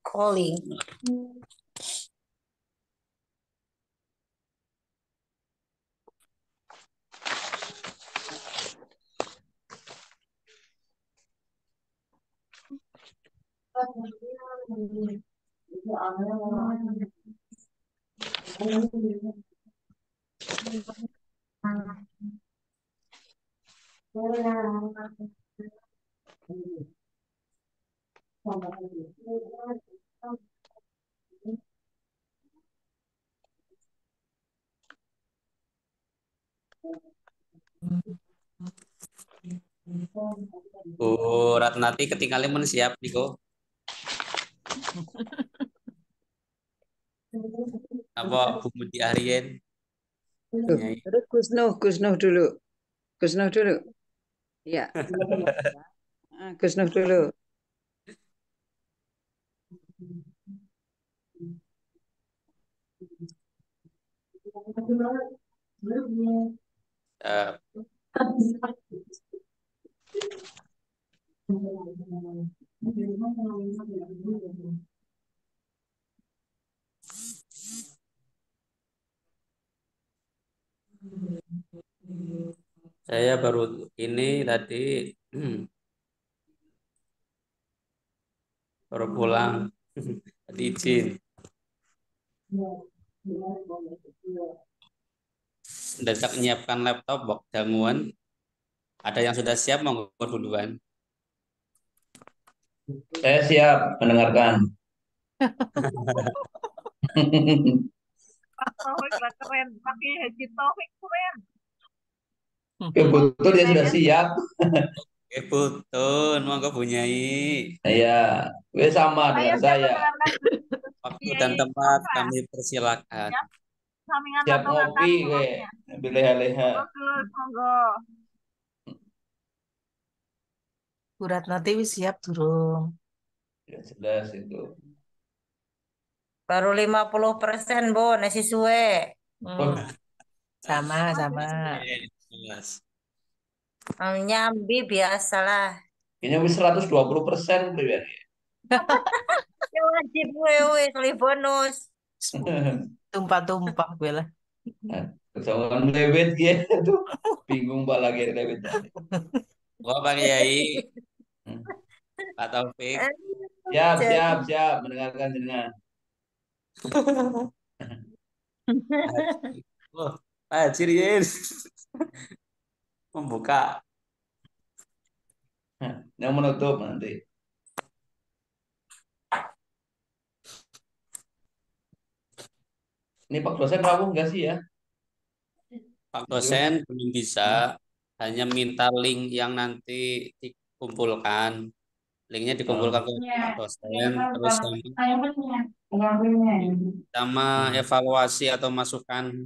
Calling. Oh, Ratnati ketinggalan men siap Niko. Apa Budi Aryen? Nyai. Terus Gus Nuh dulu. Gus Nuh dulu. Iya. Gus Nuh dulu. Eh, saya baru ini tadi baru pulang. Tadi izin. Mendadak menyiapkan laptop, bok jamuan. Ada yang sudah siap monggo duluan. Saya siap mendengarkan. Keren, pakai Haji Taufik keren. Ya betul dia sudah siap. Betul, monggo bunyai. Iya, wes sama dengan saya. Mendengarkan Waktu dan tempat kami persilakan. sampingan Siap atau ngopi, we. Ambil leha-leha. Monggo. Urat nanti wis siap durung. Ya jelas itu. Baru 50%, Bo, nasi suwe. Oh, Sama. Jelas. Nyambi biasalah. ini wis 120% ya. Ya wajib wewe kali bonus. Tumpah-tumpah gue lah. Ketahuan lewet gitu. Bingung Pak lagi lewet. Wah, Pak Kiai, Pak Taufik. Siap mendengarkan jenengan. Oh, Pak Haji Rien. Membuka. Yang menutup nanti. Ini Pak dosen rawuh nggak sih ya? Pak dosen belum bisa, hanya minta link yang nanti dikumpulkan. Linknya dikumpulkan ke Pak dosen, terus sama evaluasi atau masukan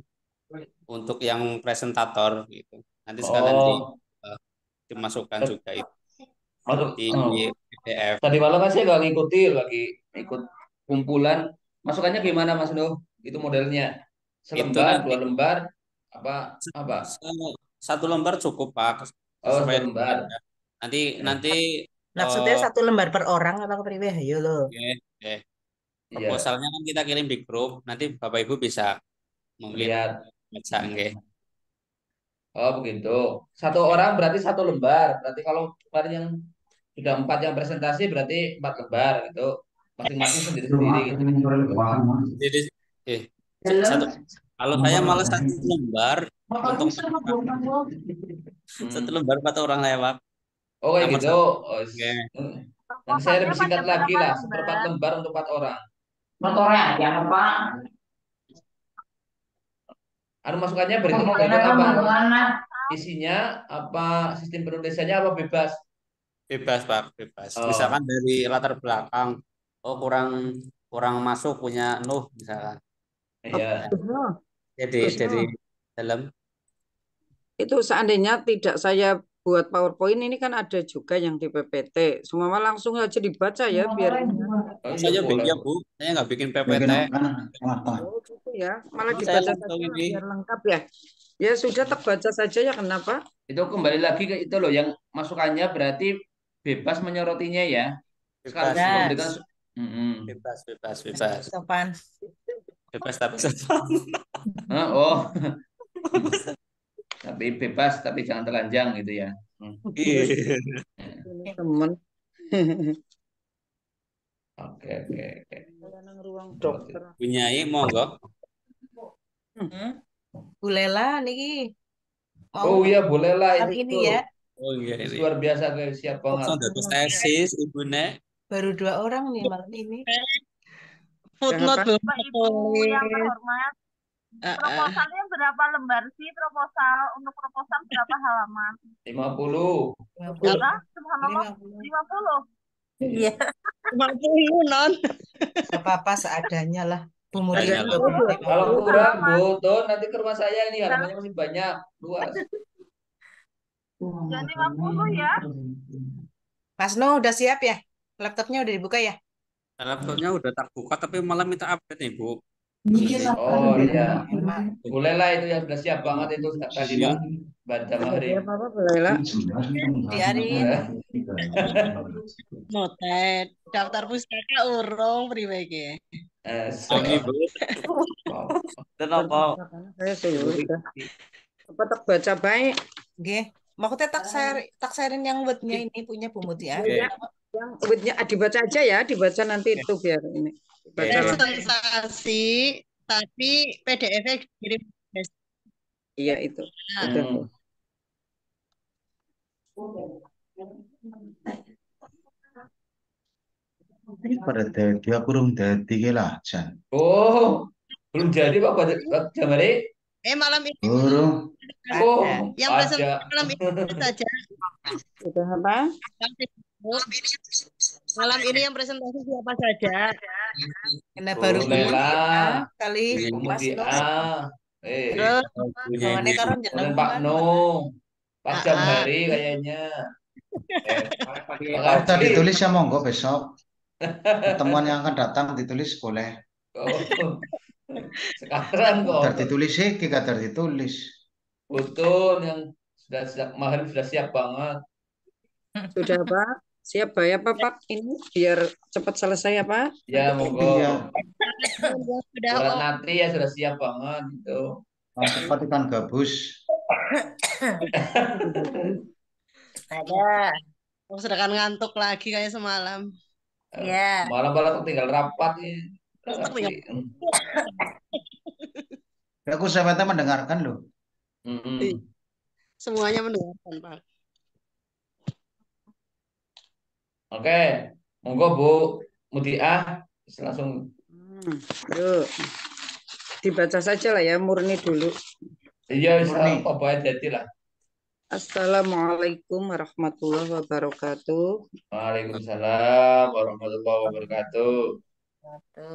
untuk yang presentator gitu. Nanti sekalian Oh, dimasukkan juga itu masuk. di PDF. Tadi malam kan saya nggak ngikuti lagi ikut kumpulan. Masukannya gimana Mas Nuh? Itu modelnya Itu selembar, nanti dua lembar, apa? satu lembar cukup Pak, Oh, sesuai satu dengan lembar. ada. Nanti Maksudnya 1 lembar per orang apa priwe? Ayo lo. eh, Iya, proposalnya kan kita kirim di grup. Nanti Bapak Ibu bisa mungkin lihat. baca nggih. Oh, begitu. Satu orang berarti satu lembar. Berarti kalau kemarin yang sudah empat yang presentasi berarti 4 lembar gitu. Masing-masing sendiri-sendiri gitu. Jadi eh satu kalau saya malah satu lembar untuk 4 orang. Satu lembar 4 orang lewat. Oh, kayak Nomor gitu. satu. Oh, Oke. nanti saya lebih singkat lagi lah, seperempat lembar untuk 4 orang. Motornya yang apa? Anu masukannya berikut apa? Isinya apa, sistem penulisannya apa bebas? Bebas Pak, bebas. Oh, Misalkan dari latar belakang, oh kurang kurang masuk punya Nuh misalkan. iya. Gus Nuh, Jadi Gus dari Nuh. dalam Itu seandainya tidak saya buat PowerPoint ini kan ada juga yang di PPT. Semua langsung aja dibaca ya biar Oh, iya saya boleh. bikin Bu, saya nggak bikin PPT. oh gitu ya. Malah Saya dibaca langsung saja lah ini. biar lengkap ya. Ya sudah terbaca saja ya kenapa? Itu kembali lagi ke itu loh yang masukannya berarti bebas menyorotinya ya. Bebas, Sekaligus memberikan Bebas. bebas, bebas. Sopan. Bebas tapi sopan. Oh, tapi bebas tapi jangan telanjang gitu ya. Iya. Ini temen. Oke, oke, oke. Saya nang ruang dokter. Punyai monggo. Hmm? Bu Lela niki Oh mau iya, bolehlah malam itu. ini ya. Oh iya ini. Luar biasa guys, siap banget. Langsung dados tesis Ibu Nek. Baru 2 orang nih malam ini. Footnote Bapak Ibu yang terhormat, proposalnya berapa lembar sih untuk proposal berapa halaman? 50. 50. Berapa? Subhanallah, 50. 50. Iya. 50 non. Gak apa-apa seadanya lah. Bu Muti Seadanya juga lah. boleh Kalau 50. kurang, Bu, tuh nanti ke rumah saya ini halamannya masih banyak, luas. Jadi 50 ya. Mas No udah siap ya? Laptopnya udah dibuka ya? Laptopnya udah tak buka tapi malah minta update nih Bu. Oh iya, Emang. bolehlah itu yang sudah siap banget itu tadi Iya. Pak Badha Mahri. Apa-apa boleh lah. Diarin. Notet. Daftar pustaka urung pribadi. Kami Bu. Dan apa? Saya sudah. Apa tak baca baik? Oke. Maksudnya tak sharein yang wordnya ini punya Bu Muti ya. Oke. Yang webnya dibaca aja ya, dibaca nanti itu biar ini. Dibaca lah. Presentasi tapi PDF-nya kirim. Iya itu. Udah. Pada dia kurung dadi ke lajan. Oh, belum jadi Pak Badha Mahri? Malam ini Kurung. Oh, yang ada. presentasi malam ini saja. Udah apa? Malam ini yang presentasi siapa saja? Karena baru Bu Boleh Muti lah. kali Bu Mas Kemudian No. Terus Punya Kawannya ini. karon dan jeneng Pak kan. No, Pak Jamhari kayaknya. Kalau Makasih. ditulis ya monggo besok. Pertemuan yang akan datang ditulis boleh. Oh, sekarang Kadar kok ditulis sih, kadar ditulis. betul yang sudah Mahri sudah siap banget. Sudah apa? Siap ya Pak Pak ini biar cepat selesai apa? Ya monggo. Iya. sudah Surat nanti ya sudah siap banget itu. Cepat ikan gabus. Ada. sedangkan ngantuk lagi kayak semalam. Ya. Malam-malam tinggal rapat nih. Aku sahabatnya mendengarkan loh. Semuanya mendengarkan Pak. Oke, monggo Bu Mutia langsung. Yuk. Dibaca saja lah ya, murni dulu. Iya, bisa Murni. apa baik jadilah. Assalamualaikum warahmatullahi wabarakatuh. Waalaikumsalam warahmatullahi wabarakatuh. Satu.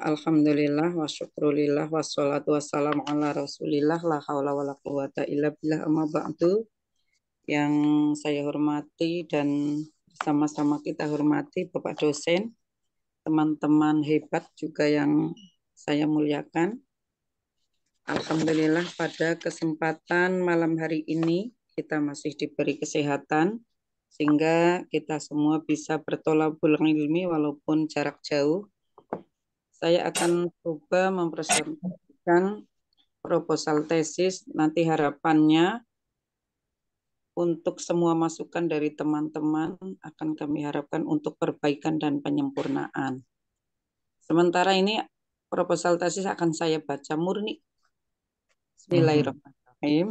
Alhamdulillah wa syukurillah wassalatu wassalamu ala rasulillah la haula wa la quwata illa billah amma ba'du. Yang saya hormati dan sama-sama kita hormati Bapak dosen, teman-teman hebat juga yang saya muliakan. Alhamdulillah pada kesempatan malam hari ini kita masih diberi kesehatan sehingga kita semua bisa bertolabul ilmi walaupun jarak jauh. Saya akan coba mempresentasikan proposal tesis, nanti harapannya untuk semua masukan dari teman-teman akan kami harapkan untuk perbaikan dan penyempurnaan. Sementara ini proposal tesis akan saya baca murni. Bismillahirrahmanirrahim.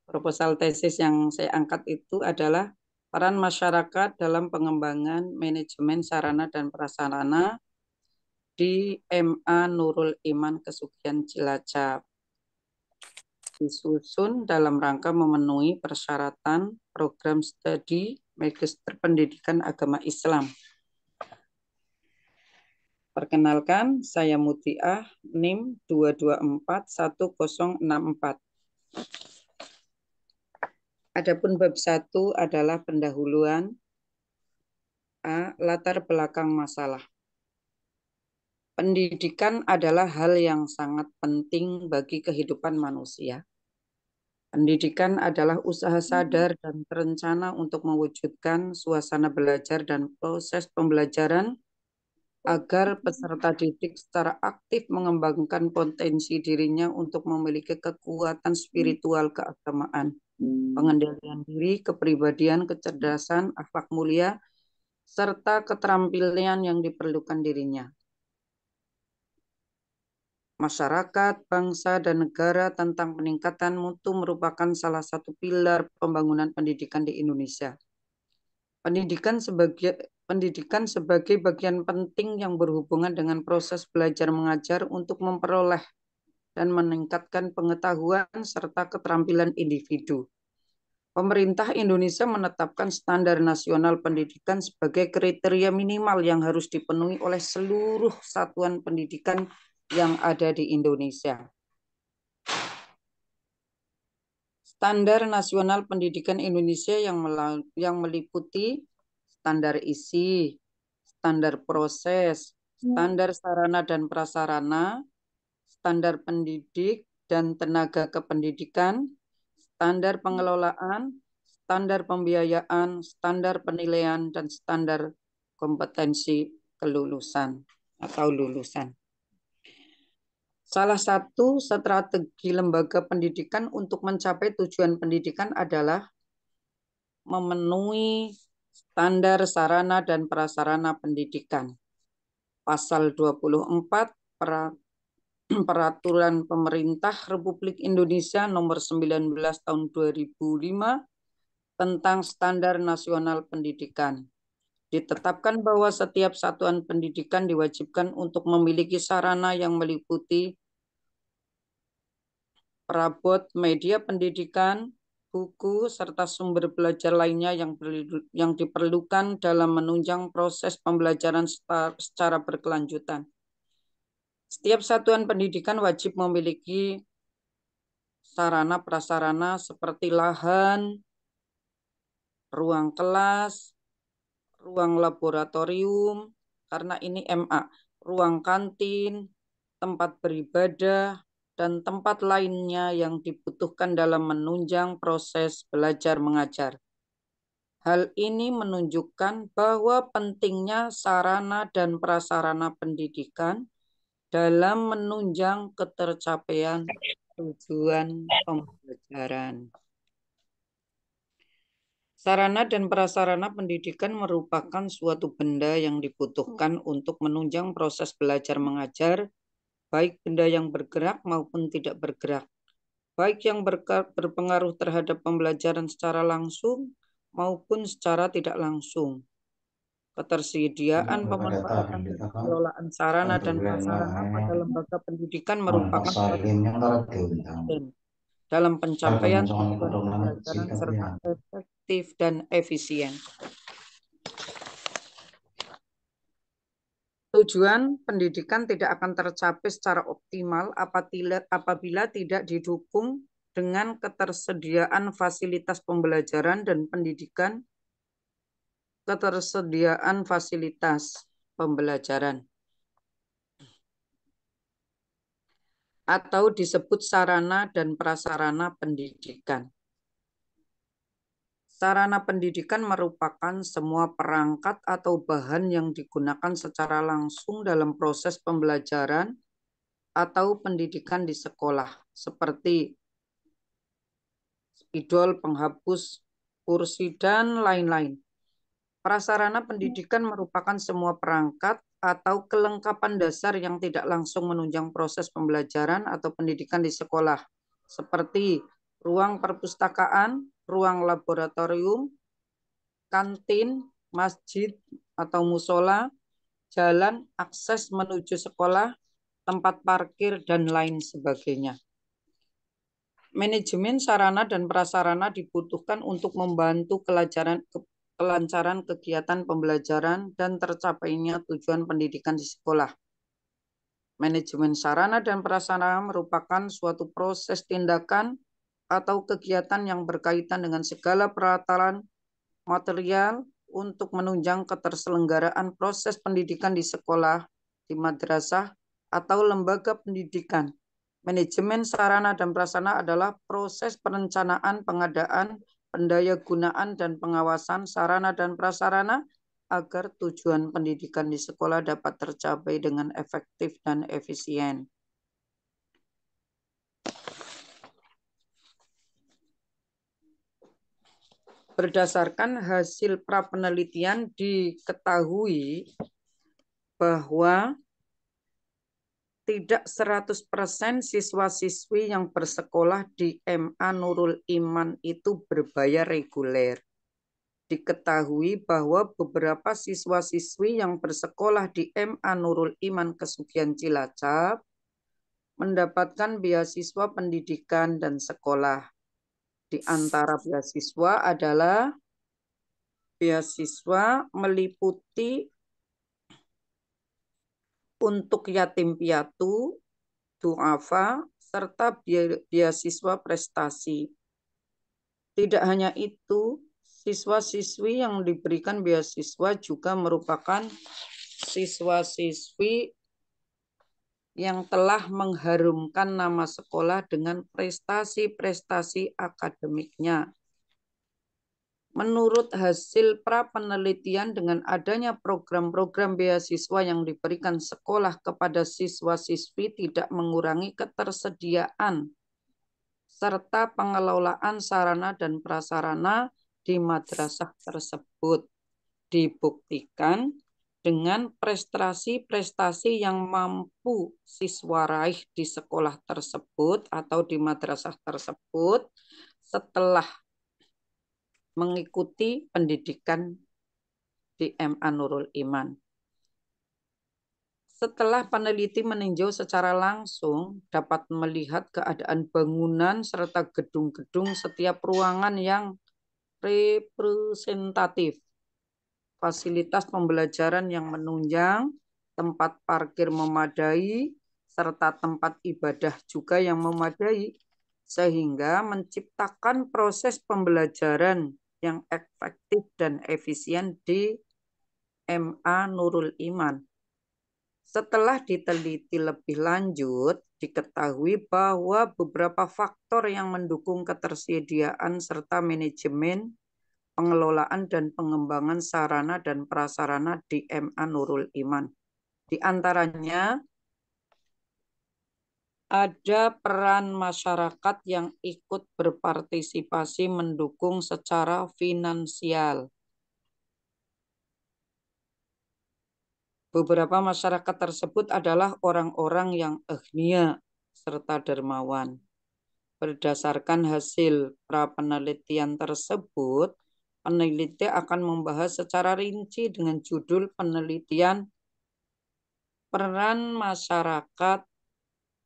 Proposal tesis yang saya angkat itu adalah peran masyarakat dalam pengembangan manajemen sarana dan prasarana di MA Nurul Iman Kesugihan Cilacap. Disusun dalam rangka memenuhi persyaratan program studi Magister Pendidikan Agama Islam. Perkenalkan, saya Mutiah, NIM 2241064. Adapun bab 1 adalah pendahuluan. A. Latar belakang masalah. Pendidikan adalah hal yang sangat penting bagi kehidupan manusia. Pendidikan adalah usaha sadar dan terencana untuk mewujudkan suasana belajar dan proses pembelajaran agar peserta didik secara aktif mengembangkan potensi dirinya untuk memiliki kekuatan spiritual keagamaan, pengendalian diri, kepribadian, kecerdasan, akhlak mulia, serta keterampilan yang diperlukan dirinya. Masyarakat, bangsa, dan negara tentang peningkatan mutu merupakan salah satu pilar pembangunan pendidikan di Indonesia. Pendidikan sebagai bagian penting yang berhubungan dengan proses belajar mengajar untuk memperoleh dan meningkatkan pengetahuan serta keterampilan individu. Pemerintah Indonesia menetapkan standar nasional pendidikan sebagai kriteria minimal yang harus dipenuhi oleh seluruh satuan pendidikan yang ada di Indonesia. Standar nasional pendidikan Indonesia yang meliputi standar isi, standar proses, standar sarana dan prasarana, standar pendidik dan tenaga kependidikan, standar pengelolaan, standar pembiayaan, standar penilaian, dan standar kompetensi kelulusan atau lulusan. Salah satu strategi lembaga pendidikan untuk mencapai tujuan pendidikan adalah memenuhi standar sarana dan prasarana pendidikan. Pasal 24 Peraturan Pemerintah Republik Indonesia Nomor 19 Tahun 2005 tentang Standar Nasional Pendidikan. Ditetapkan bahwa setiap satuan pendidikan diwajibkan untuk memiliki sarana yang meliputi perabot media pendidikan, buku, serta sumber belajar lainnya yang diperlukan dalam menunjang proses pembelajaran secara berkelanjutan. Setiap satuan pendidikan wajib memiliki sarana prasarana seperti lahan, ruang kelas, ruang laboratorium, karena ini MA, ruang kantin, tempat beribadah, dan tempat lainnya yang dibutuhkan dalam menunjang proses belajar mengajar. Hal ini menunjukkan bahwa pentingnya sarana dan prasarana pendidikan dalam menunjang ketercapaian tujuan pembelajaran. Sarana dan prasarana pendidikan merupakan suatu benda yang dibutuhkan untuk menunjang proses belajar mengajar, baik benda yang bergerak maupun tidak bergerak, baik yang berpengaruh terhadap pembelajaran secara langsung maupun secara tidak langsung. Ketersediaan, pemanfaatan, dan pengelolaan sarana dan prasarana pada lembaga pendidikan merupakan dalam pencapaian tujuan pembelajaran serta efektif dan efisien. Tujuan pendidikan tidak akan tercapai secara optimal apabila tidak didukung dengan ketersediaan fasilitas pembelajaran dan pendidikan, ketersediaan fasilitas pembelajaran, atau disebut sarana dan prasarana pendidikan. Sarana pendidikan merupakan semua perangkat atau bahan yang digunakan secara langsung dalam proses pembelajaran atau pendidikan di sekolah, seperti spidol, penghapus, kursi, dan lain-lain. Prasarana pendidikan merupakan semua perangkat atau kelengkapan dasar yang tidak langsung menunjang proses pembelajaran atau pendidikan di sekolah, seperti ruang perpustakaan, ruang laboratorium, kantin, masjid atau musola, jalan, akses menuju sekolah, tempat parkir, dan lain sebagainya. Manajemen sarana dan prasarana dibutuhkan untuk membantu kelancaran kegiatan pembelajaran dan tercapainya tujuan pendidikan di sekolah. Manajemen sarana dan prasarana merupakan suatu proses tindakan atau kegiatan yang berkaitan dengan segala peralatan material untuk menunjang keterselenggaraan proses pendidikan di sekolah, di madrasah, atau lembaga pendidikan Manajemen sarana dan prasarana adalah proses perencanaan, pengadaan, pendayagunaan, dan pengawasan sarana dan prasarana agar tujuan pendidikan di sekolah dapat tercapai dengan efektif dan efisien. Berdasarkan hasil prapenelitian diketahui bahwa tidak 100% siswa-siswi yang bersekolah di MA Nurul Iman itu berbayar reguler. Diketahui bahwa beberapa siswa-siswi yang bersekolah di MA Nurul Iman Kesugihan Cilacap mendapatkan beasiswa pendidikan dan sekolah. Di antara beasiswa adalah beasiswa meliputi untuk yatim piatu, duafa, serta beasiswa prestasi. Tidak hanya itu, siswa-siswi yang diberikan beasiswa juga merupakan siswa-siswi yang telah mengharumkan nama sekolah dengan prestasi-prestasi akademiknya. Menurut hasil prapenelitian, dengan adanya program-program beasiswa yang diberikan sekolah kepada siswa-siswi tidak mengurangi ketersediaan serta pengelolaan sarana dan prasarana di madrasah tersebut. Dibuktikan dengan prestasi-prestasi yang mampu siswa raih di sekolah tersebut atau di madrasah tersebut setelah mengikuti pendidikan di MA Nurul Iman. Setelah peneliti meninjau secara langsung, dapat melihat keadaan bangunan serta gedung-gedung setiap ruangan yang representatif, fasilitas pembelajaran yang menunjang, tempat parkir memadai, serta tempat ibadah juga yang memadai, sehingga menciptakan proses pembelajaran yang efektif dan efisien di MA Nurul Iman. Setelah diteliti lebih lanjut, diketahui bahwa beberapa faktor yang mendukung ketersediaan serta manajemen, pengelolaan dan pengembangan sarana dan prasarana di MA Nurul Iman. Di antaranya ada peran masyarakat yang ikut berpartisipasi mendukung secara finansial. Beberapa masyarakat tersebut adalah orang-orang yang agnia serta dermawan. Berdasarkan hasil prapenelitian tersebut, peneliti akan membahas secara rinci dengan judul penelitian peran masyarakat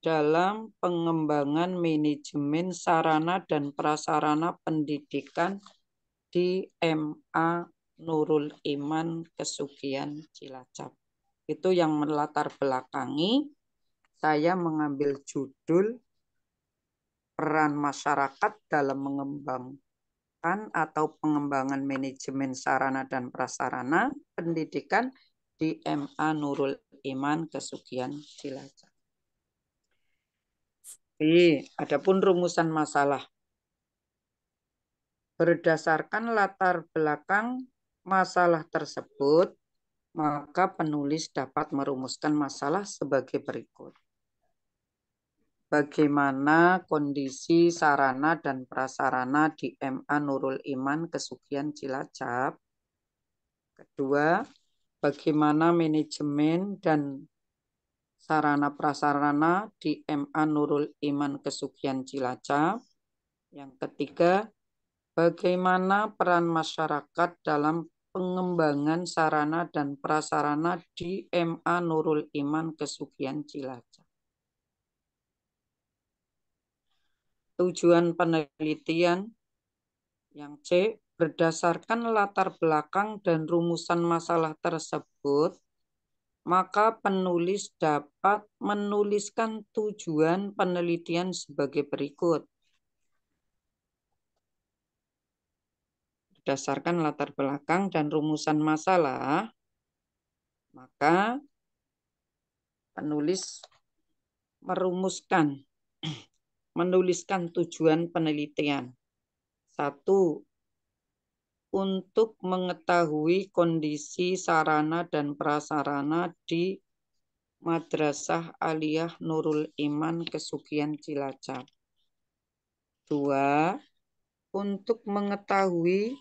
dalam pengembangan manajemen sarana dan prasarana pendidikan di MA Nurul Iman Kesugihan Cilacap. Itu yang melatar belakangi saya mengambil judul peran masyarakat dalam mengembangkan atau pengembangan manajemen sarana dan prasarana pendidikan di MA Nurul Iman Kesugihan Cilacap. Adapun rumusan masalah. Berdasarkan latar belakang masalah tersebut, maka penulis dapat merumuskan masalah sebagai berikut. Bagaimana kondisi sarana dan prasarana di MA Nurul Iman Kesugihan Cilacap? Kedua, bagaimana manajemen dan sarana prasarana di MA Nurul Iman Kesugihan Cilacap? Yang ketiga, bagaimana peran masyarakat dalam pengembangan sarana dan prasarana di MA Nurul Iman Kesugihan Cilacap. Tujuan penelitian yang C, berdasarkan latar belakang dan rumusan masalah tersebut, maka penulis dapat menuliskan tujuan penelitian sebagai berikut. Berdasarkan latar belakang dan rumusan masalah, maka penulis merumuskan menuliskan tujuan penelitian. 1. Untuk mengetahui kondisi sarana dan prasarana di Madrasah Aliyah Nurul Iman Kesugihan Cilacap. 2. Untuk mengetahui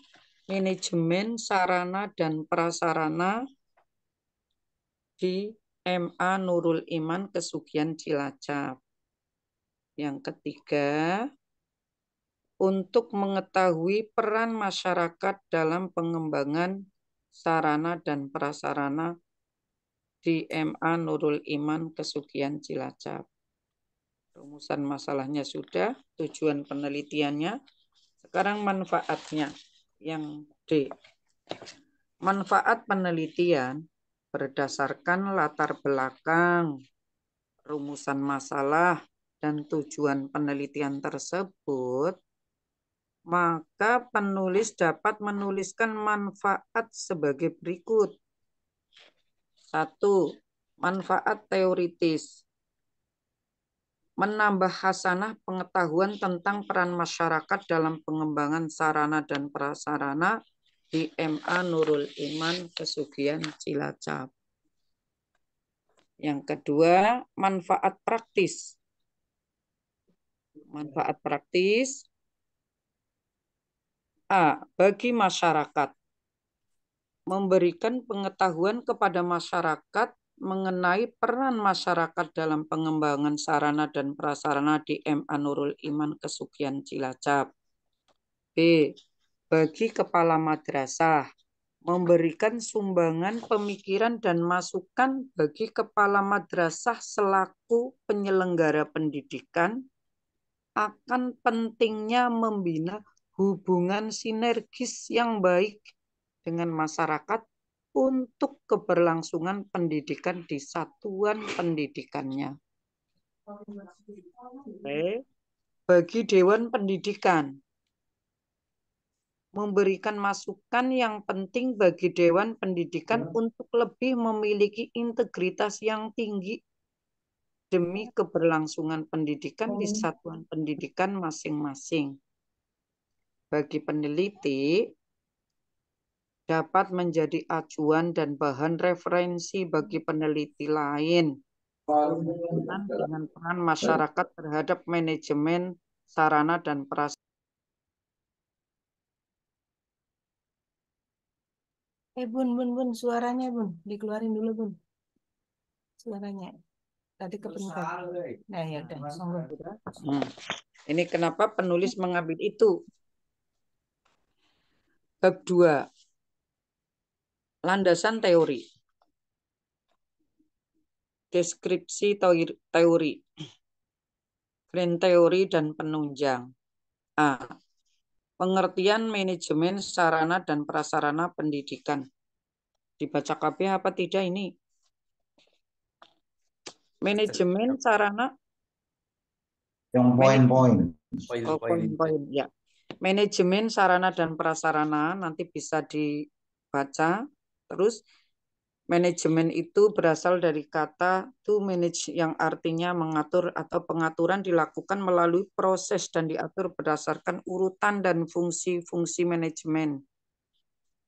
manajemen sarana dan prasarana di MA Nurul Iman Kesugihan Cilacap. Yang ketiga, untuk mengetahui peran masyarakat dalam pengembangan sarana dan prasarana di MA Nurul Iman Kesugihan Cilacap. Rumusan masalahnya sudah, tujuan penelitiannya. Sekarang manfaatnya. Yang D. Manfaat penelitian berdasarkan latar belakang, rumusan masalah, dan tujuan penelitian tersebut, maka penulis dapat menuliskan manfaat sebagai berikut. 1. Manfaat teoritis. Menambah hasanah pengetahuan tentang peran masyarakat dalam pengembangan sarana dan prasarana di MA Nurul Iman Kesugihan Cilacap. Yang kedua, manfaat praktis. Manfaat praktis. A. Bagi masyarakat. Memberikan pengetahuan kepada masyarakat mengenai peran masyarakat dalam pengembangan sarana dan prasarana di MA Nurul Iman Kesugihan Cilacap. B. Bagi kepala madrasah. Memberikan sumbangan pemikiran dan masukan bagi kepala madrasah selaku penyelenggara pendidikan akan pentingnya membina hubungan sinergis yang baik dengan masyarakat untuk keberlangsungan pendidikan di satuan pendidikannya. Bagi Dewan Pendidikan, memberikan masukan yang penting bagi Dewan Pendidikan untuk lebih memiliki integritas yang tinggi demi keberlangsungan pendidikan di satuan pendidikan masing-masing. Bagi peneliti, dapat menjadi acuan dan bahan referensi bagi peneliti lain dengan peran masyarakat terhadap manajemen sarana dan prasarana. Bun, suaranya Bun, dikeluarin dulu Bun. Suaranya. Tadi kepentar. Nah ya udah. Ini kenapa penulis mengambil itu? Bab 2. Landasan teori. Deskripsi teori. Grand teori dan penunjang. A. Pengertian manajemen sarana dan prasarana pendidikan. Dibaca KB apa tidak ini? Manajemen sarana. Yang poin-poin. Poin-poin ya. Manajemen sarana dan prasarana nanti bisa dibaca. Terus manajemen itu berasal dari kata to manage yang artinya mengatur atau pengaturan dilakukan melalui proses dan diatur berdasarkan urutan dan fungsi-fungsi manajemen.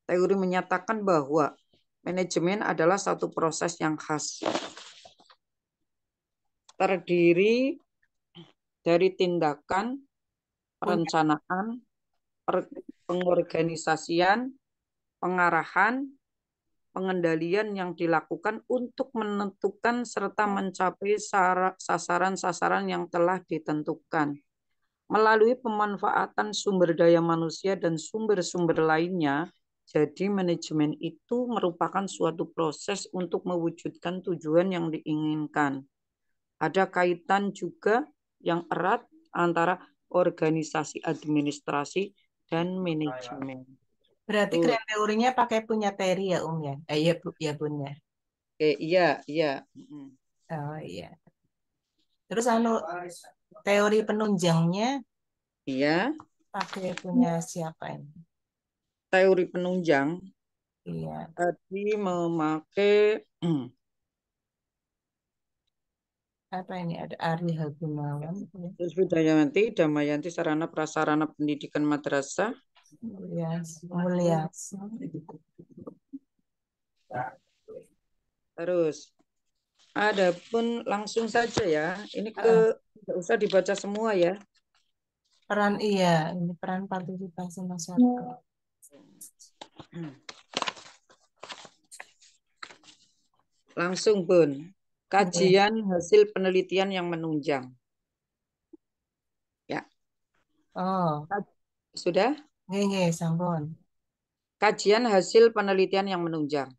Teori menyatakan bahwa manajemen adalah satu proses yang khas. Terdiri dari tindakan, perencanaan, pengorganisasian, pengarahan, pengendalian yang dilakukan untuk menentukan serta mencapai sasaran-sasaran yang telah ditentukan. Melalui pemanfaatan sumber daya manusia dan sumber-sumber lainnya, jadi manajemen itu merupakan suatu proses untuk mewujudkan tujuan yang diinginkan. Ada kaitan juga yang erat antara organisasi administrasi dan manajemen. Berarti grand teorinya pakai punya Terry ya ya? Iya ya Bun ya. Iya. Oh iya. Terus teori penunjangnya? Iya. Pakai punya siapa ini? Teori penunjang. Iya. Tadi memakai Apa ini? Ada Ari Hagumawan. Lutfi Damayanti, sarana prasarana pendidikan madrasah. Mulia. Terus, adapun langsung saja ya. Ini tidak usah dibaca semua ya. Peran ini peran partisipasi masyarakat. Langsung Bun. Kajian hasil penelitian yang menunjang. Ya. Oh. Sudah? Nggih, sampun. Kajian hasil penelitian yang menunjang.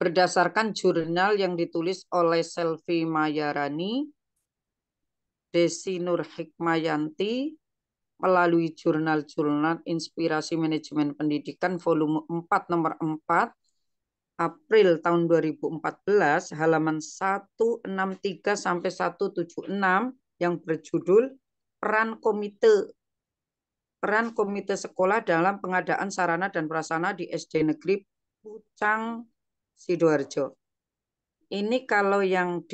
Berdasarkan jurnal yang ditulis oleh Selvi Mayarani, Desi Nur Hikmayanti, melalui jurnal-jurnal Inspirasi Manajemen Pendidikan volume 4 nomor 4 April tahun 2014 halaman 163 sampai 176 yang berjudul Peran Komite Sekolah dalam Pengadaan Sarana dan Prasarana di SD Negeri Pucang Sidoarjo. Ini kalau yang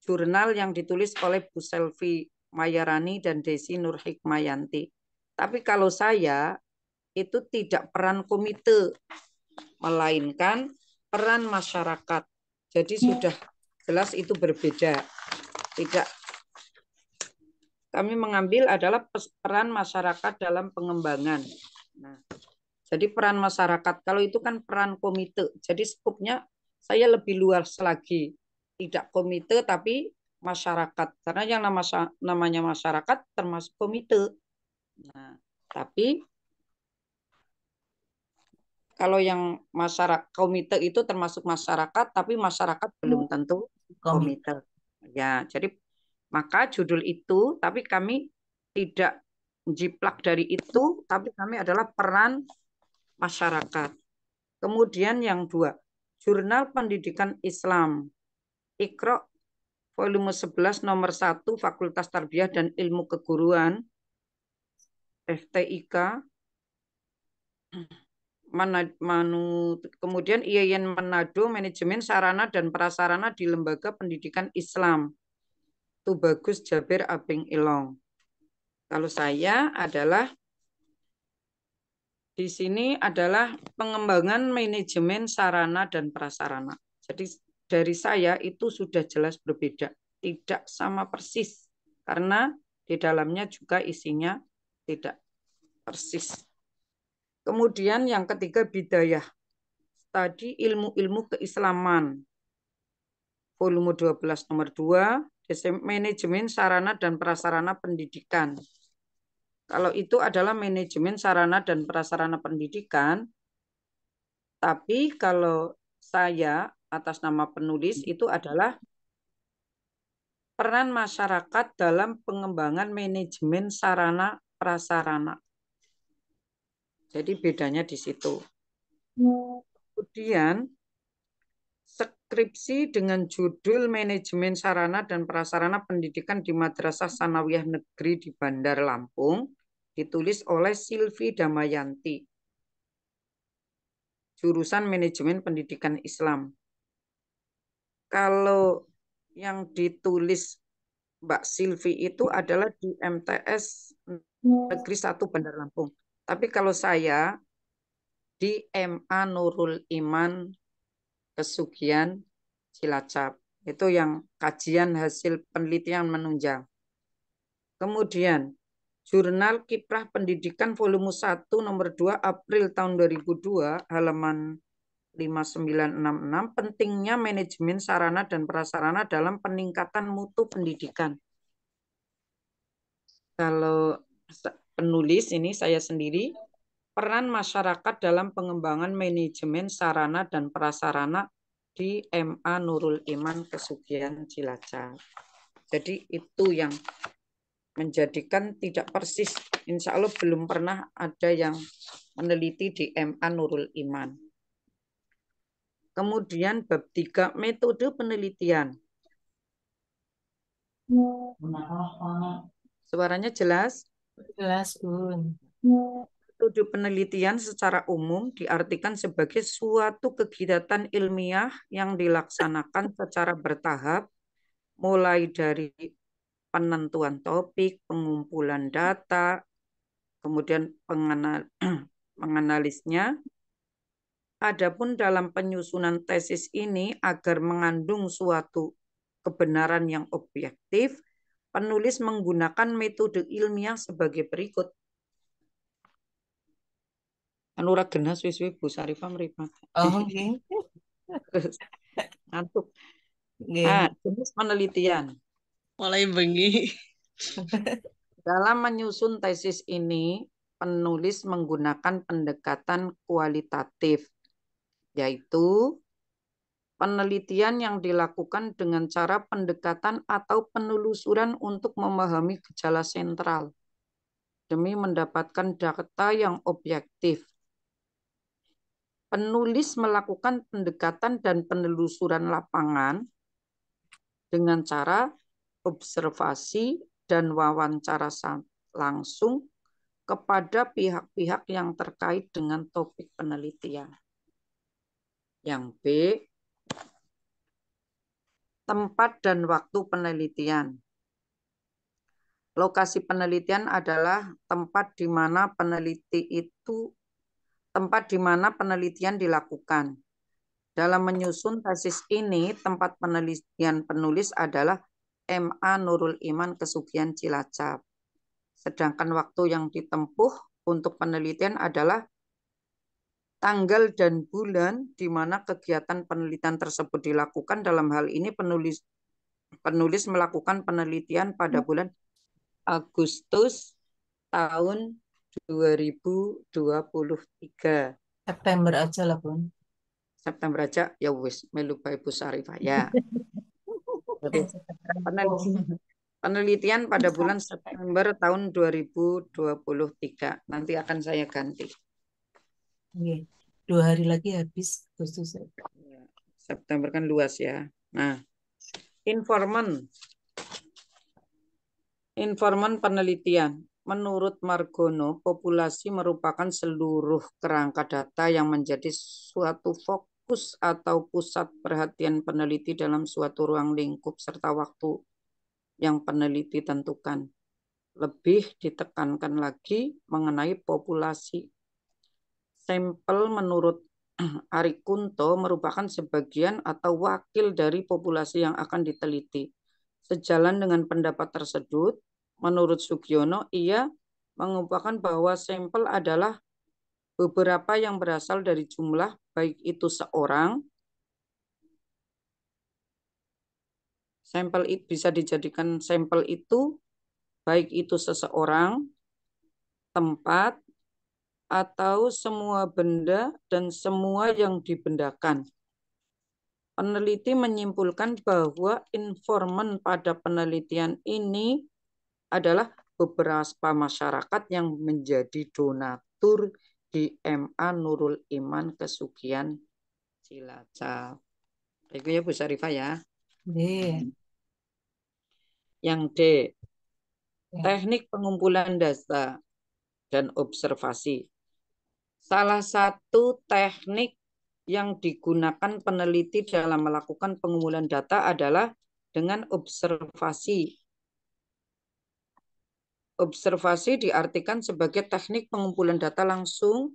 jurnal yang ditulis oleh Bu Selvi Mayarani dan Desi Nur Hikmayanti. Tapi kalau saya itu tidak peran komite, melainkan peran masyarakat. Jadi sudah jelas itu berbeda. Tidak, kami mengambil adalah peran masyarakat dalam pengembangan. Nah, jadi peran masyarakat, kalau itu kan peran komite. Jadi skupnya saya lebih luas lagi. Tidak komite tapi masyarakat. Karena yang namanya masyarakat termasuk komite. Nah, tapi kalau yang masyarakat komite itu termasuk masyarakat, tapi masyarakat belum tentu komite. Ya, jadi maka judul itu, tapi kami tidak jiplak dari itu, tapi kami adalah peran masyarakat. Kemudian yang 2, Jurnal Pendidikan Islam, Iqra volume 11 nomor 1 Fakultas Tarbiyah dan Ilmu Keguruan, FTIK, kemudian IAIN Manado, Manajemen Sarana dan Prasarana di Lembaga Pendidikan Islam, Tubagus Jabir Abeng Ilong. Kalau saya adalah di sini adalah pengembangan manajemen sarana dan prasarana. Jadi dari saya itu sudah jelas berbeda, tidak sama persis karena di dalamnya juga isinya tidak persis. Kemudian yang ketiga bidayah, tadi ilmu-ilmu keislaman, volume 12 nomor 2, manajemen sarana dan prasarana pendidikan. Kalau itu adalah manajemen sarana dan prasarana pendidikan, tapi kalau saya atas nama penulis itu adalah peran masyarakat dalam pengembangan manajemen sarana prasarana. Jadi bedanya di situ. Kemudian skripsi dengan judul Manajemen Sarana dan Prasarana Pendidikan di Madrasah Sanawiyah Negeri di Bandar Lampung ditulis oleh Silvi Damayanti. Jurusan Manajemen Pendidikan Islam. Kalau yang ditulis Mbak Silvi itu adalah di MTS Negeri 1 Bandar Lampung. Tapi kalau saya di MA Nurul Iman Kesugian Cilacap. Itu yang kajian hasil penelitian menunjang. Kemudian Jurnal Kiprah Pendidikan volume 1 nomor 2 April tahun 2002 halaman 5966 pentingnya manajemen sarana dan prasarana dalam peningkatan mutu pendidikan. Kalau penulis ini saya sendiri, peran masyarakat dalam pengembangan manajemen sarana dan prasarana di MA Nurul Iman Kesugian Cilacap. Jadi itu yang menjadikan tidak persis. Insya Allah belum pernah ada yang meneliti di MA Nurul Iman. Kemudian bab 3 metode penelitian. Suaranya jelas? Jelas, Bun. Metode penelitian secara umum diartikan sebagai suatu kegiatan ilmiah yang dilaksanakan secara bertahap, mulai dari penentuan topik, pengumpulan data, kemudian menganalisnya. Adapun dalam penyusunan tesis ini agar mengandung suatu kebenaran yang objektif, penulis menggunakan metode ilmiah sebagai berikut. Anura gena suwi-suwi Bu Sarifah meripat. Oh, nggih. Terus ngantuk. Nggih. Jenis penelitian. Mulai bengi. Dalam menyusun tesis ini, penulis menggunakan pendekatan kualitatif, yaitu penelitian yang dilakukan dengan cara pendekatan atau penelusuran untuk memahami gejala sentral demi mendapatkan data yang objektif. Penulis melakukan pendekatan dan penelusuran lapangan dengan cara observasi dan wawancara langsung kepada pihak-pihak yang terkait dengan topik penelitian. Yang B, tempat dan waktu penelitian. Lokasi penelitian adalah tempat di mana penelitian dilakukan. Dalam menyusun tesis ini, tempat penelitian penulis adalah MA Nurul Iman Kesugihan Cilacap. Sedangkan waktu yang ditempuh untuk penelitian adalah tanggal dan bulan di mana kegiatan penelitian tersebut dilakukan. Dalam hal ini penulis melakukan penelitian pada bulan Agustus tahun 2023. September aja lah, Bun. September aja ya wis melu bae Bu Sarifah ya. Penelitian pada bulan September tahun 2023. Nanti akan saya ganti. Nggih. 2 hari lagi habis Agustus. September kan luas ya. Nah, informan penelitian. Menurut Margono, populasi merupakan seluruh kerangka data yang menjadi suatu fokus atau pusat perhatian peneliti dalam suatu ruang lingkup serta waktu yang peneliti tentukan. Lebih ditekankan lagi mengenai populasi. Sampel menurut Ari Kunto merupakan sebagian atau wakil dari populasi yang akan diteliti. Sejalan dengan pendapat tersebut, menurut Sugiono, ia mengumpulkan bahwa sampel adalah beberapa yang berasal dari jumlah, baik itu seorang, sampel bisa dijadikan sampel itu, baik itu seseorang, tempat, atau semua benda dan semua yang dibendakan. Peneliti menyimpulkan bahwa informan pada penelitian ini adalah beberapa masyarakat yang menjadi donatur di MA Nurul Iman Kesugihan Cilacap. Itu ya Bu Sarifah ya. Yang D, teknik pengumpulan data dan observasi. Salah satu teknik yang digunakan peneliti dalam melakukan pengumpulan data adalah dengan observasi. Observasi diartikan sebagai teknik pengumpulan data langsung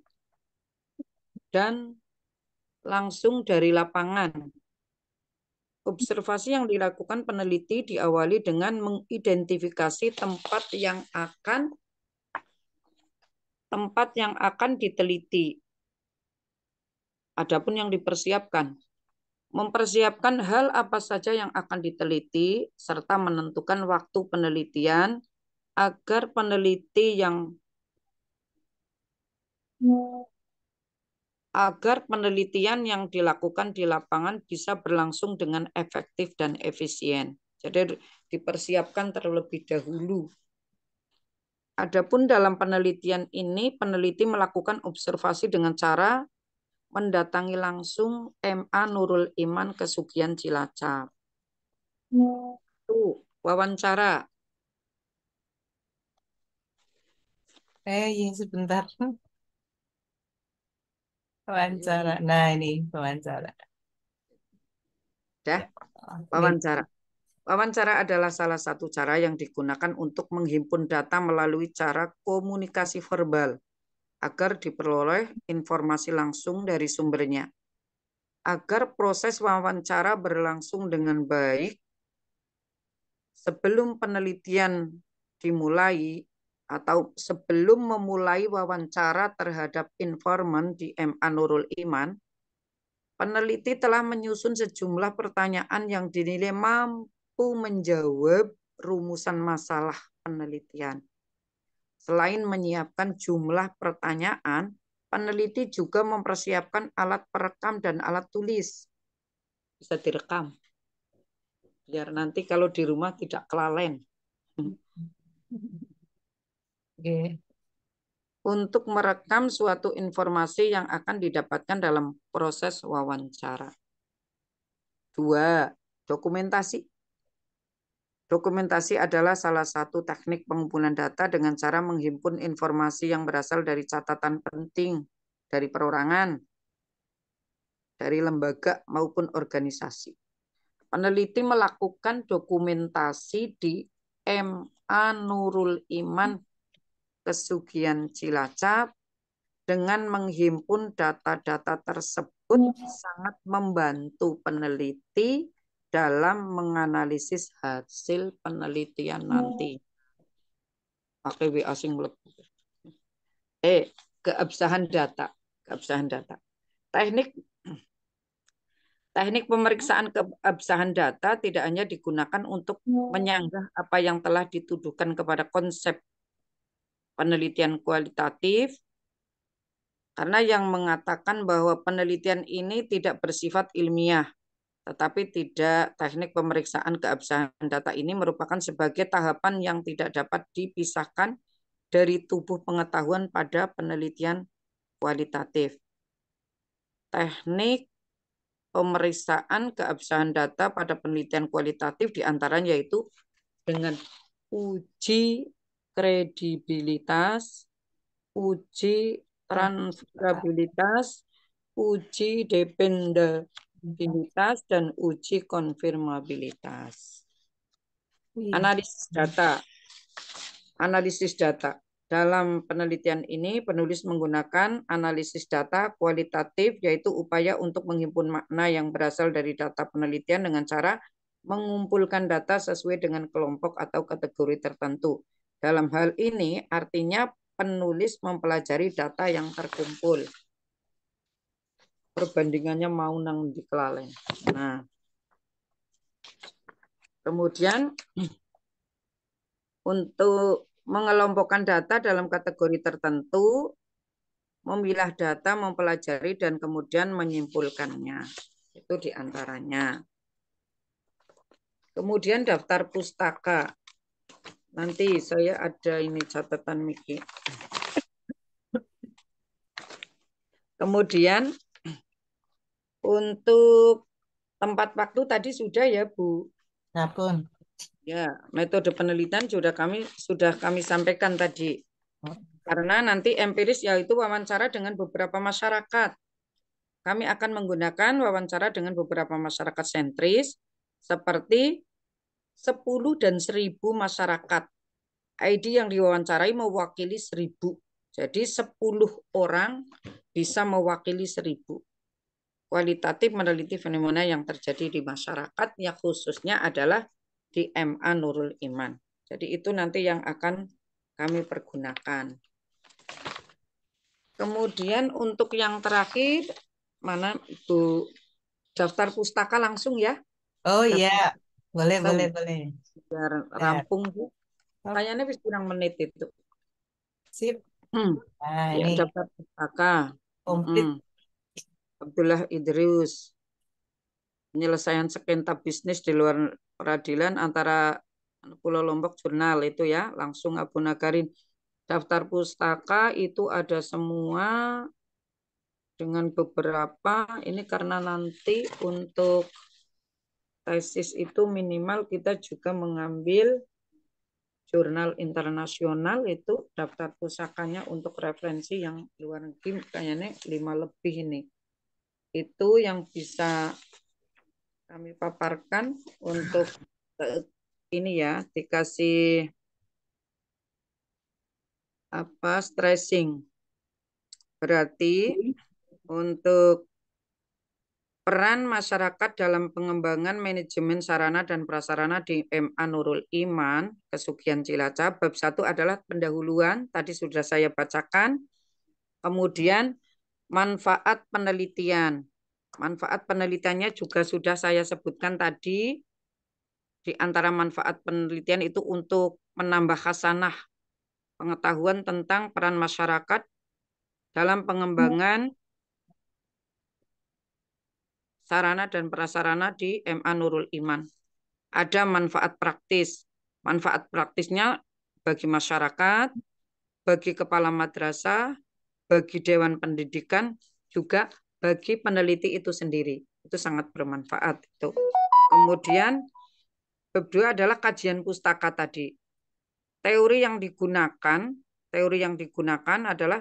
dari lapangan. Observasi yang dilakukan peneliti diawali dengan mengidentifikasi tempat yang akan diteliti. Adapun yang dipersiapkan, mempersiapkan hal apa saja yang akan diteliti serta menentukan waktu penelitian agar penelitian yang dilakukan di lapangan bisa berlangsung dengan efektif dan efisien. Jadi dipersiapkan terlebih dahulu. Adapun dalam penelitian ini, peneliti melakukan observasi dengan cara mendatangi langsung MA Nurul Iman Kesugihan Cilacap. Wawancara. Iya sebentar. Wawancara. Nah, ini wawancara. Dah, wawancara. Wawancara adalah salah satu cara yang digunakan untuk menghimpun data melalui cara komunikasi verbal agar diperoleh informasi langsung dari sumbernya. Agar proses wawancara berlangsung dengan baik, sebelum penelitian dimulai atau sebelum memulai wawancara terhadap informan di MA Nurul Iman, peneliti telah menyusun sejumlah pertanyaan yang dinilai mampu menjawab rumusan masalah penelitian. Selain menyiapkan jumlah pertanyaan, peneliti juga mempersiapkan alat perekam dan alat tulis. Bisa direkam. Biar nanti kalau di rumah tidak kelalen. Oke. Untuk merekam suatu informasi yang akan didapatkan dalam proses wawancara. 2. Dokumentasi. Dokumentasi adalah salah satu teknik pengumpulan data dengan cara menghimpun informasi yang berasal dari catatan penting, dari perorangan, dari lembaga maupun organisasi. Peneliti melakukan dokumentasi di MA Nurul Iman Kesugihan Cilacap dengan menghimpun data-data tersebut sangat membantu peneliti dalam menganalisis hasil penelitian nanti. Pakai WA sing mlebu. Keabsahan data. Teknik pemeriksaan keabsahan data tidak hanya digunakan untuk menyanggah apa yang telah dituduhkan kepada konsep penelitian kualitatif, karena yang mengatakan bahwa penelitian ini tidak bersifat ilmiah, tetapi tidak, teknik pemeriksaan keabsahan data ini merupakan sebagai tahapan yang tidak dapat dipisahkan dari tubuh pengetahuan pada penelitian kualitatif. Teknik pemeriksaan keabsahan data pada penelitian kualitatif diantaranya yaitu dengan uji kredibilitas, uji transferabilitas, uji dependabilitas, dan uji konfirmabilitas. Analisis data. Dalam penelitian ini, penulis menggunakan analisis data kualitatif, yaitu upaya untuk menghimpun makna yang berasal dari data penelitian dengan cara mengumpulkan data sesuai dengan kelompok atau kategori tertentu. Dalam hal ini, artinya penulis mempelajari data yang terkumpul. Perbandingannya mau nang di kelalen. Nah, kemudian untuk mengelompokkan data dalam kategori tertentu, memilah data, mempelajari, dan kemudian menyimpulkannya. Itu diantaranya. Kemudian daftar pustaka. Nanti saya ada ini catatan Miki. Kemudian untuk tempat waktu tadi sudah ya Bu. Ya pun. Ya, metode penelitian sudah kami sampaikan tadi. Karena nanti empiris yaitu wawancara dengan beberapa masyarakat. Kami akan menggunakan wawancara dengan beberapa masyarakat sentris seperti 10 dan 1000 masyarakat. ID yang diwawancarai mewakili 1000. Jadi 10 orang bisa mewakili 1000. Kualitatif meneliti fenomena yang terjadi di masyarakat yang khususnya adalah di MA Nurul Iman. Jadi itu nanti yang akan kami pergunakan. Kemudian untuk yang terakhir, mana itu daftar pustaka langsung ya? Oh iya, boleh. Biar rampung Bu. Kayaknya wis kurang menit itu. Sip. Nah, ya, ini daftar pustaka. Komplit. Abdullah Idrius. Penyelesaian sengketa bisnis di luar peradilan antara Pulau Lombok Jurnal itu ya, langsung Abu Nagarin. Daftar pustaka itu ada semua dengan beberapa, ini karena nanti untuk tesis itu minimal kita juga mengambil jurnal internasional itu daftar pusakanya untuk referensi yang luar negeri kayaknya 5 lebih ini. Itu yang bisa kami paparkan untuk ini ya, dikasih apa stressing. Berarti untuk peran masyarakat dalam pengembangan manajemen sarana dan prasarana di MA Nurul Iman, Kesugihan Cilacap, bab 1 adalah pendahuluan, tadi sudah saya bacakan. Kemudian manfaat penelitian. Manfaat penelitiannya juga sudah saya sebutkan tadi. Di antara manfaat penelitian itu untuk menambah khasanah pengetahuan tentang peran masyarakat dalam pengembangan sarana dan prasarana di MA Nurul Iman. Ada manfaat praktis. Manfaat praktisnya bagi masyarakat, bagi kepala madrasah, bagi dewan pendidikan, juga bagi peneliti itu sendiri. Itu sangat bermanfaat. Itu. Kemudian, bab 2 adalah kajian pustaka tadi. Teori yang digunakan adalah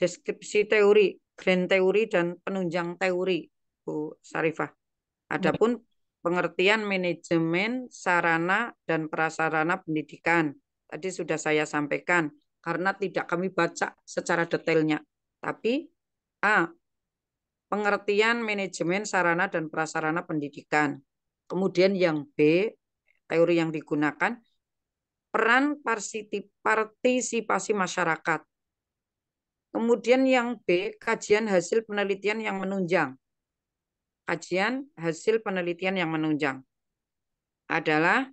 deskripsi teori, grand teori, dan penunjang teori. Bu Sarifah. Adapun pengertian manajemen sarana dan prasarana pendidikan tadi sudah saya sampaikan karena tidak kami baca secara detailnya. Tapi pengertian manajemen sarana dan prasarana pendidikan. Kemudian yang B, teori yang digunakan peran partisipasi masyarakat. Kemudian yang B, kajian hasil penelitian yang menunjang. Kajian hasil penelitian yang menunjang adalah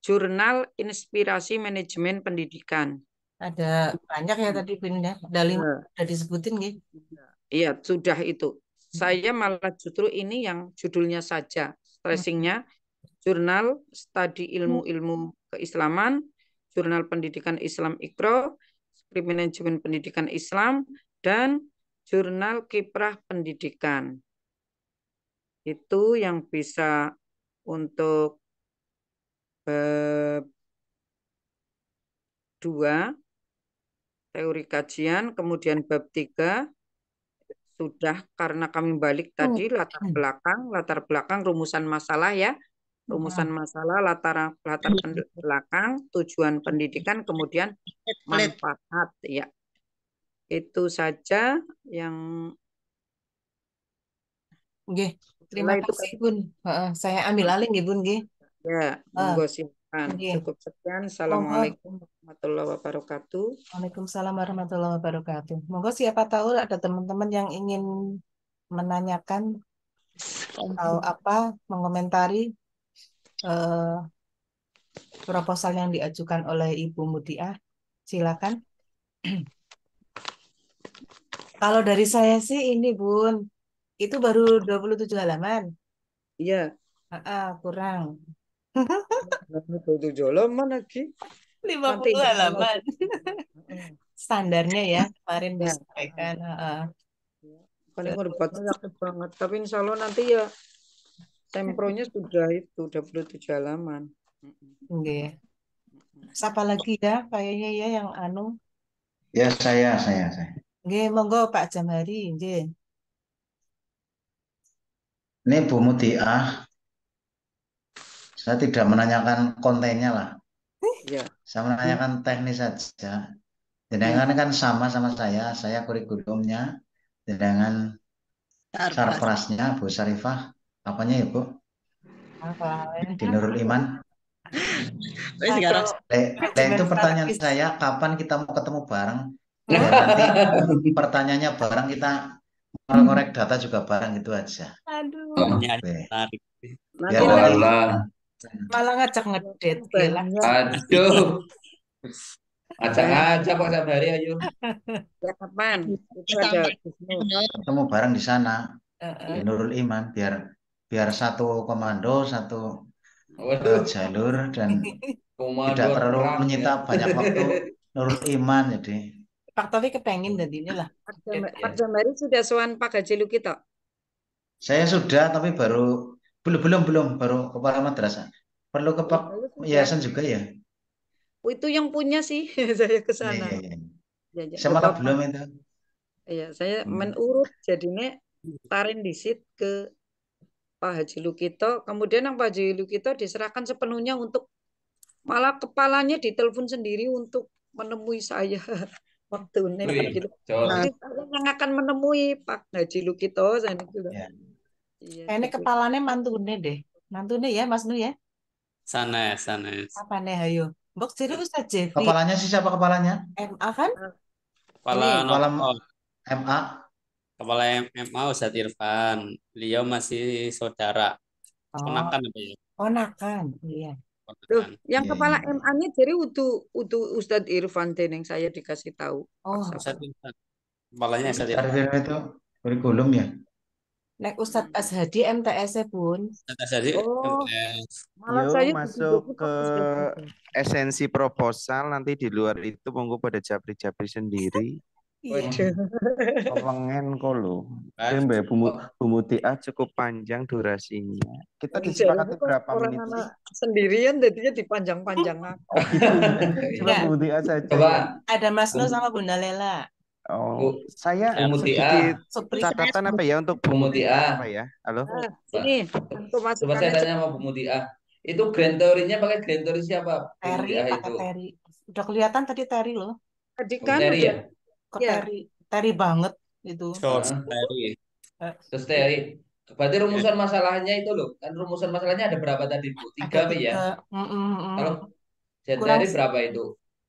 Jurnal Inspirasi Manajemen Pendidikan. Ada banyak ya tadi Bun ya. Ada 5 udah disebutin gitu. Iya, sudah itu. Saya malah justru ini yang judulnya saja. Stressingnya Jurnal Studi Ilmu-Ilmu Keislaman, Jurnal Pendidikan Islam Iqra, Skrip Manajemen Pendidikan Islam, dan Jurnal Kiprah Pendidikan. Itu yang bisa untuk bab 2 teori kajian, kemudian bab 3 sudah karena kami balik tadi latar belakang rumusan masalah ya. Rumusan masalah, latar belakang, tujuan pendidikan, kemudian manfaat ya. Itu saja yang Nggih, terima kasih Bun. Saya ambil alih nggih Bun nggih. Ya, monggo silakan. Nggih. Cukup sekian. Assalamualaikum warahmatullahi wabarakatuh. Waalaikumsalam warahmatullahi wabarakatuh. Monggo siapa tahu ada teman-teman yang ingin menanyakan atau apa mengomentari proposal yang diajukan oleh Ibu Mudiah. Silakan. Kalau dari saya sih ini Bun, itu baru 27 halaman. Iya. Kurang. 27 halaman lagi. 50 halaman. Standarnya ya, kemarin disampaikan. Paling berbatnya yakin banget. Tapi insya Allah nanti ya sempronya sudah itu 27 halaman. Oke. Siapa lagi ya? Kayaknya ya yang anu. Ya saya. Oke, monggo Pak Jamhari. Oke. Ini Bu Mudiah, saya tidak menanyakan kontennya lah. Ya. Saya menanyakan teknis saja. Jenengan kan sama saya kurikulumnya. Jenengan sarprasnya Bu Sarifah, apanya ya Bu? Di Nurul Iman. Itu pertanyaan saya, kapan kita mau ketemu bareng? Ya, nanti pertanyaannya bareng, kita ngorek data juga bareng, itu aja. Aduh. Malah ngajak ngedate. Aduh. Ajak Pak Sabari ayo. Ya kapan? Itu ada ketemu bareng di sana di Nurul Iman biar satu komando, satu jalur dan tidak terlalu menyita banyak waktu Nurul Iman. Jadi Pak Taufik kepengen tadinya lah. Pak Jamhari sudah sowan Pak Haji Lukito? Saya sudah, tapi belum baru kepala madrasah. Perlu ke Pak Yayasan juga ya? itu yang punya sih saya ke Iya, sana. iya, iya. Ya, ya, Saya nggak malah apa-apa. belum itu. Iya, saya Hmm. menurut jadinya tarik disit ke Pak Haji Lukito, kemudian yang Pak Haji Lukito diserahkan sepenuhnya untuk malah kepalanya ditelepon sendiri untuk menemui saya waktu ini Wih, gitu. Jos. Nanti saya yang akan menemui Pak Haji Lukito saya gitu. Ya. Iya, Kayaknya gitu. kepalanya mantune deh. Mantune ya Mas Nu ya. Sanes, sanes. Apa nih ayo? Mbok jadi Ustaz Jeffrey Kepalanya sih siapa kepalanya? MA kan? Kepala Ini Kepala Nokon, MA. kepala MMA Ustadz Irfan. Beliau masih saudara. Oh, Ponakan apa ya? ponakan. Iya. tuh, Ponakan. yang Iya, kepala iya, iya. MA-nya jadi utu Ustadz Irfan yang saya dikasih tahu. Oh, Ustadz Irfan. Kepalanya Ustadz Cari Irfan. film itu kurikulum ya. nek Ustadz Ashadi MTS-nya Bun. Ustadz Asyadi Oh, MTS. malah Yo saya masuk duduknya ke kok Ustadz Irfan. esensi proposal, nanti di luar itu monggo pada japri-japri sendiri. Iya. Kewengen kolo. Kan? Mbak Bu Mutia cukup panjang durasinya. Kita Jadi disepakati kok berapa orang menit sih? anak sendirian jadinya dipanjang-panjang. Oh gitu ya. Coba Ya, Bu Mutia saja Coba ya. ada Mas Nu Bu, sama Bunda Lela. Oh, Bu, saya Bu Mutia, sedikit Supri catatan apa ya untuk Bu Bu Mutia Mutia. apa ya? Halo? Nah, Pak, sini untuk coba saya masukannya tanya sama Bu Mutia. Itu grand teorinya pakai grand teori siapa? Bu Terry, Mutia pakai itu. Terry. Udah kelihatan tadi Terry loh. tadi Oh, kan Terry udah ya? Kok ya. Terry? Terry banget itu. George Heeh. Terry. Eh, Terus Terry. Berarti Ya. rumusan masalahnya itu loh. Kan rumusan masalahnya ada berapa tadi, Bu? ada 3 apa ya? 3. Mm-mm. Kalau Kurang Terry berapa itu?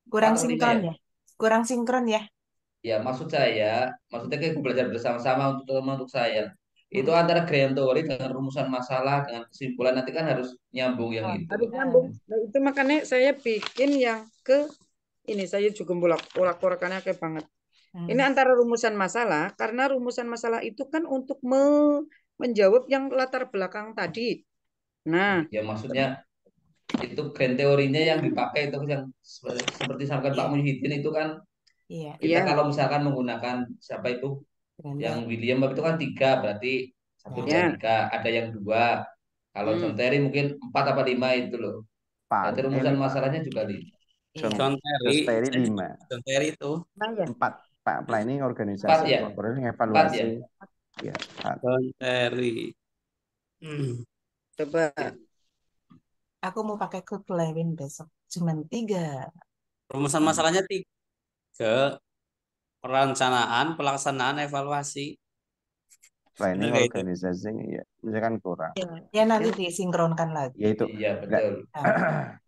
4 kurang atau 5 sinkron ya? ya. Kurang sinkron ya. Ya, maksudnya kita belajar bersama-sama untuk saya. Itu Mm-mm. antara grand teori dengan rumusan masalah dengan kesimpulan nanti kan harus nyambung yang Oh, itu. Harus nyambung. Nah, itu makanya saya bikin yang ke ini saya juga ulak-ulakannya kayak banget. Ini Hmm. antara rumusan masalah karena rumusan masalah itu kan untuk menjawab yang latar belakang tadi. Nah, Ya maksudnya itu grand teorinya yang dipakai itu yang seperti sampaikan Pak Iya, Muhyiddin itu kan iya. kita iya, kalau misalkan menggunakan siapa itu yang Grandel. William itu kan 3 berarti satu Ya. dua ya. tiga ada yang 2. Kalau John Hmm. Terry mungkin 4 apa 5 itu loh. Berarti Pak, rumusan 5. masalahnya juga 5. John, Iya. John John Terry. Terry Saya 5. John Terry itu. Nah, ya. 4. Pak planning 4 organisasi ya? 4 kontrol ya? evaluasi. Ya, Pak. John Terry. Coba. Aku mau pakai Cook Lewin besok. Cuman 3. Rumusan masalahnya 3. Perencanaan, pelaksanaan, evaluasi. Planning Benar gak itu? organisasi ya, misalkan kurang. Ya nanti Yang disinkronkan lagi. Ya itu Iya enggak. betul.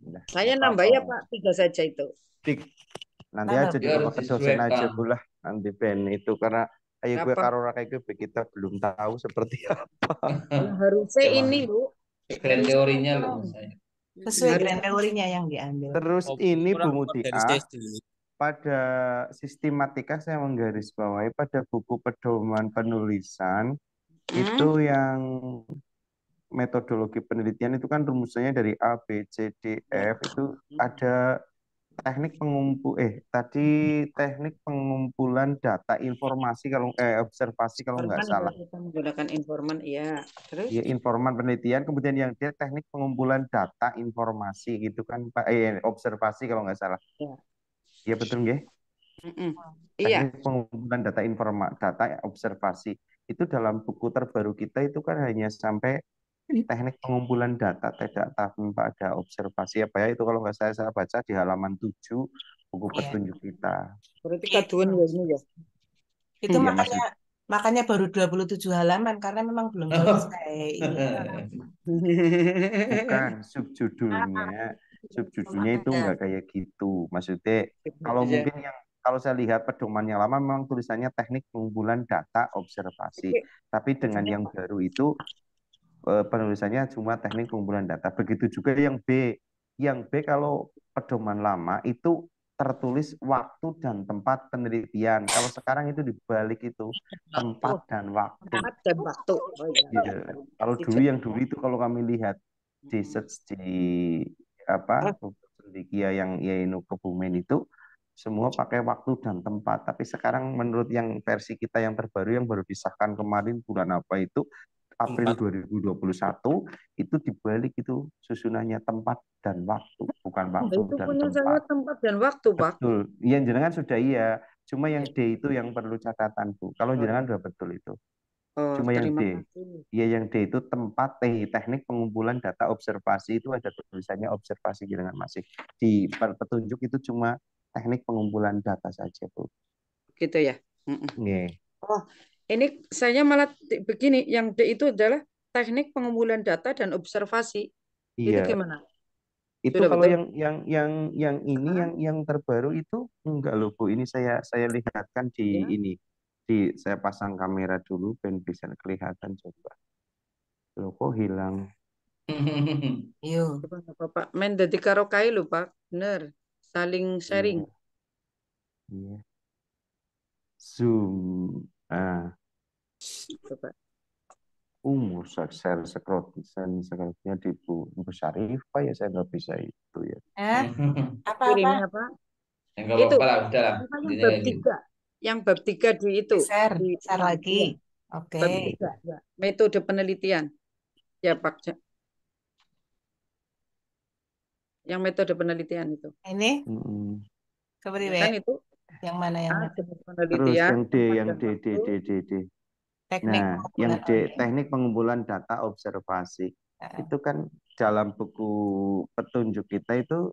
Udah, saya nggak nambah apa-apa. ya Pak 3 saja itu. Tik. Nanti Nambah. aja di Itu harus bapak ke dosen aja disesuaikan. pula nanti Ben itu karena ayo gue Apa? karo rakyat gue kita belum tahu seperti apa. Ya, harusnya Ya ini maksud lu. grand Harusnya teorinya loh kurang. maksud saya. Sesuai Harus grand teorinya yang diambil. Terus Oh, ini Bu kurang Mutia organisasi. pada sistematika saya menggarisbawahi pada buku pedoman penulisan itu yang metodologi penelitian itu kan rumusannya dari A, B, C, D, F itu ada teknik teknik pengumpulan data informasi kalau observasi kalau nggak Informan ya, salah. kita menggunakan informan ya. Terus Ya, informan penelitian kemudian yang dia teknik pengumpulan data informasi gitu kan Pak observasi kalau nggak salah. ya. Ya betul nggih? Iya. Teknik pengumpulan data data observasi itu dalam buku terbaru kita itu kan hanya sampai teknik pengumpulan data tidak tanpa ada observasi apa ya itu kalau nggak saya baca di halaman 7 buku Iya. petunjuk kita. Berarti Itu, kaduan ya ini ya. itu Iya, makanya baru 27 halaman karena memang belum selesai. Iya. bukan subjudulnya itu nggak kayak gitu. Maksudnya kalau Iya. mungkin kalau saya lihat pedoman yang lama memang tulisannya teknik pengumpulan data observasi. Tapi dengan yang baru itu penulisannya cuma teknik pengumpulan data. Begitu juga yang B. Yang B kalau pedoman lama itu tertulis waktu dan tempat penelitian. Kalau sekarang itu dibalik itu tempat dan waktu. Tempat dan waktu. Oh, ya. Ya. Kalau dulu itu kalau kami lihat di search di Cendekia yang Yainu Kebumen itu semua pakai waktu dan tempat. Tapi sekarang menurut yang versi kita yang terbaru yang baru disahkan kemarin bulan apa itu April Tempat. 2021 itu dibalik itu susunannya tempat dan waktu, bukan waktu Itu dan punya saya tempat. tempat dan waktu, Pak. Betul. Yang jenengan sudah iya. Cuma yang D itu yang perlu catatan, Bu. Kalau jenengan sudah betul itu. Oh, Cuma yang terima D. kasih. Ya, yang D itu tempat teknik pengumpulan data observasi itu ada tulisannya observasi jenengan masih. Di petunjuk itu cuma teknik pengumpulan data saja, Bu. Gitu ya. Nggih. Oh, ini saya malah begini, yang D itu adalah teknik pengumpulan data dan observasi. Itu Iya. gimana? Itu Sudah kalau betul? yang ini yang terbaru itu enggak loh Bu. Ini saya lihatkan di Ya. ini. Saya pasang kamera dulu biar bisa kelihatan coba. Loh kok hilang? Yo. Bapak main dari karokai lho Pak. Bener. Saling sharing. Iya. Zoom. Coba. Umur share scrollnya di Bu Syarifah ya, saya nggak bisa itu ya. Kirimnya Pak. Enggak Itu apa-apa lah, udah lah. yang bab 3. Yang bab 3 di itu. Share Di lagi. Oke. Bab 3 ya. Metode penelitian. Ya Pak. Yang metode penelitian itu. Ini? Coba Kan itu yang mana yang penelitian? Terus yang D. Teknik Nah, yang D, teknik pengumpulan data observasi. Itu kan dalam buku petunjuk kita itu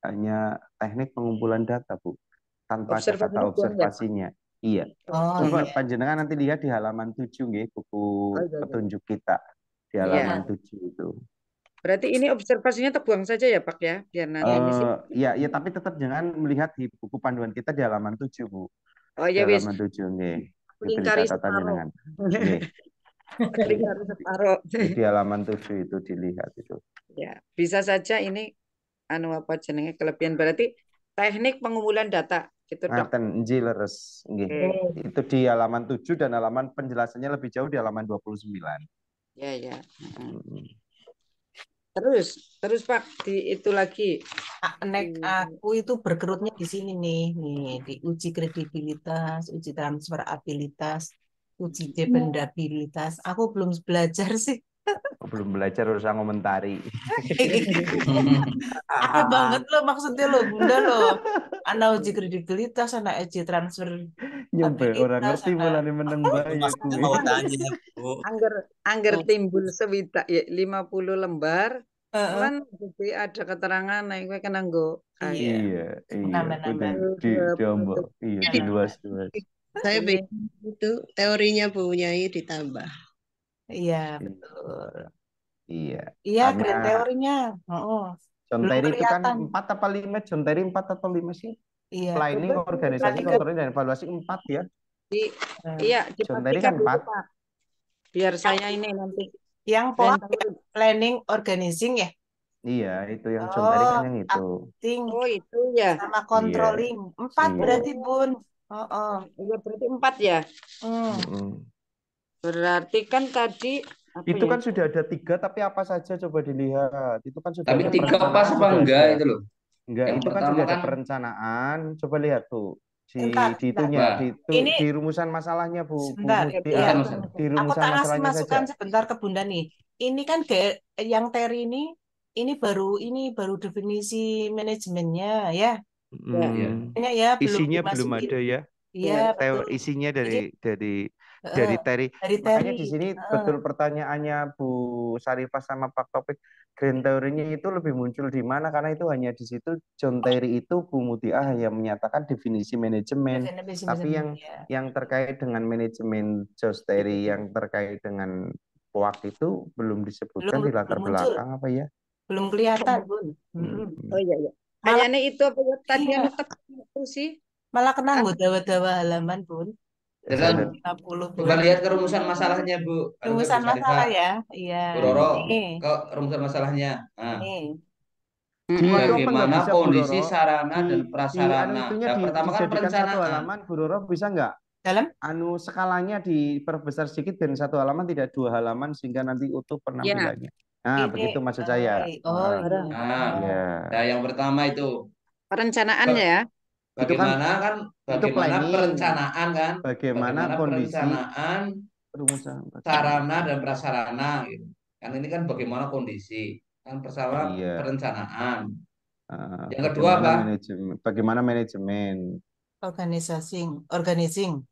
hanya teknik pengumpulan data, Bu. Tanpa ada kata observasinya. Iya. Coba panjenengan nanti lihat di halaman 7 nggih, buku petunjuk kita. Di halaman 7 itu. Berarti ini observasinya terbuang saja ya, Pak ya, biar nanti ya, tapi tetap jangan melihat di buku panduan kita di halaman 7, Bu. Oh ya, di halaman 7 nggih. Lingkari separuh. Lingkari separuh. Di halaman 7 itu dilihat itu. Ya, bisa saja ini apa jenenge kelebihan, berarti teknik pengumpulan data gitu, Dok. Leres nggih. Itu di halaman 7 dan halaman penjelasannya lebih jauh di halaman 29. Ya. Terus Pak, di itu lagi. Aku itu berkerutnya di sini nih, di uji kredibilitas, uji transferabilitas, uji dependabilitas. Aku belum belajar sih. Belum belajar harus ngomentari. Ada banget loh maksudnya loh, Bunda loh. Anak uji kredibilitas, anak uji transfer. Nyampe orang ngerti mulai meneng bae mau tanya, Bu. Angger timbul sewidak ya 50 lembar. Kan jadi ada keterangan naik kowe kena nggo. Iya. Diombo. Iya, di luas-luas. Saya itu teorinya Bu Nyai ditambah. Iya, betul. Iya. Iya, keren teorinya. John Terry itu kan 4 apa 5? John Terry 4 atau 5 sih? Iya. Planning, organisasi, kontrol, dan evaluasi 4 ya. Iya, John Terry kan 4. Biar saya ini nanti. Yang planning, organizing ya? Iya, itu yang John Terry kan yang itu. Oh, itu ya. Sama controlling. 4 berarti, Bun. Iya, berarti 4 ya. Berarti kan tadi itu kan sudah ada 3, tapi apa saja coba dilihat. Itu kan sudah. Tapi 3 pas apa enggak itu loh? Enggak, itu kan sudah ada perencanaan. Coba lihat tuh. Di rumusan masalahnya, Bu. Sebentar. Di rumusan masalahnya masukan saja. Sebentar ke Bunda nih. Ini kan yang Terry ini baru definisi manajemennya ya. Ya, isinya belum ada ya. Iya, isinya dari Terry. Makanya di sini betul pertanyaannya Bu Syarifah sama Pak Topik, Grand teorinya itu lebih muncul di mana, karena itu hanya di situ John Terry itu Bu Mutia hanya menyatakan definisi manajemen, tapi yang terkait dengan manajemen John Terry yang terkait dengan POAK itu belum disebutkan di latar belakang apa ya? Belum kelihatan, Bun. Oh iya. Kayaknya itu apa ya tadi itu sih. Malah kena dawa-dawa halaman, Bun. Coba lihat ke rumusan masalahnya, Bu. Rumusan masalah ya. Iya. Bu Roro, ke rumusan masalahnya. Bagaimana kondisi sarana dan prasarana. Yang pertama kan perencanaan. Satu halaman, Bu Roro bisa nggak? Dalam? Skalanya diperbesar sedikit dan satu halaman tidak 2 halaman sehingga nanti utuh penampilannya. Nah, begitu maksud saya. Nah, yang pertama itu perencanaannya ya. Bagaimana perencanaan kan? Bagaimana kondisi perencanaan Rumusan sarana dan prasarana gitu. Kan ini kan bagaimana kondisi, kan pertama Iya. perencanaan. Yang kedua Bagaimana apa? Bagaimana manajemen. Organizing.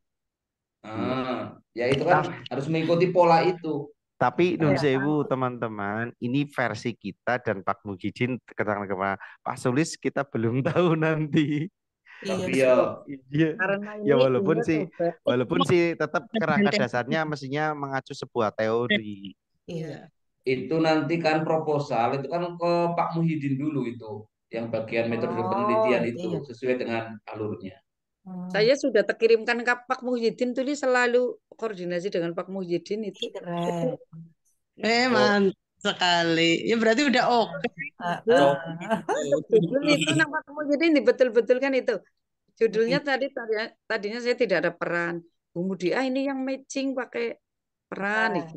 Ya itu kan harus mengikuti pola itu. Tapi nun Iya. sewu teman-teman, ini versi kita dan Pak Muhyiddin keterangan kemana Pak Sulis kita belum tahu nanti. Iya. Iya. Karena Ya ini walaupun sih tetap kerangka dasarnya mestinya mengacu sebuah teori. Iya. Itu nanti kan proposal itu kan ke Pak Muhyiddin dulu itu, yang bagian metode penelitian itu iya. sesuai dengan alurnya. Saya sudah terkirimkan ke Pak Muhyiddin, tuh selalu koordinasi dengan Pak Muhyiddin itu. Keren. Mantap sekali. Ya berarti udah oke. Judul itu nama Pak Muhyiddin betul-betul kan itu. Judulnya tadinya saya tidak ada peran. Kemudian ini yang matching pakai peran itu.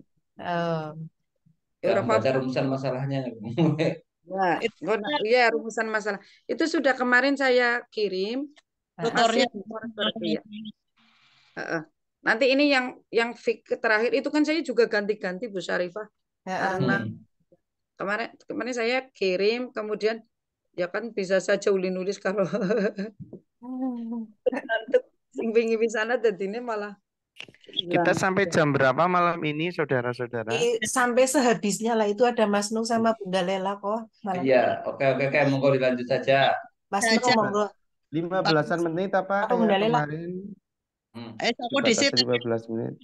Baca rumusan masalahnya. Ya, rumusan masalah. Itu sudah kemarin saya kirim. Tutornya. Nanti ini yang terakhir itu kan saya juga ganti-ganti Bu Syarifah. Karena kemarin saya kirim, kemudian ya kan bisa saja uli nulis kalau sing sana jadinya malah. Kita sampai jam berapa malam ini, saudara-saudara? Sampai sehabisnya lah, itu ada Mas Nu sama Bunda Lela kok. Iya, oke, monggo dilanjut saja. Mas Nu monggo. 15-an menit apa kayak kemarin? Aku disit 15 menit.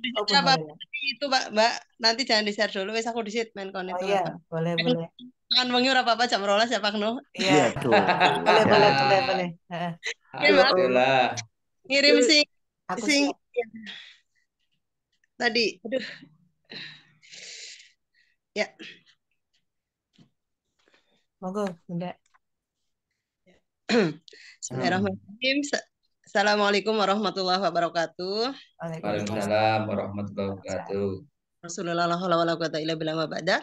Itu Mbak, nanti jangan di-share dulu, wes aku disit main konek. Oh iya, boleh. Kan wengi ora apa-apa jam 12 ya Pak Nu. Iya. Boleh. Alhamdulillah. Ngirim sing tadi. Aduh. Ya. Monggo, Bunda. Bismillahirrahmanirrahim. Assalamualaikum warahmatullahi wabarakatuh. Waalaikumsalam warahmatullahi wabarakatuh. Rasulullah la quwata illa billah wa ba'da.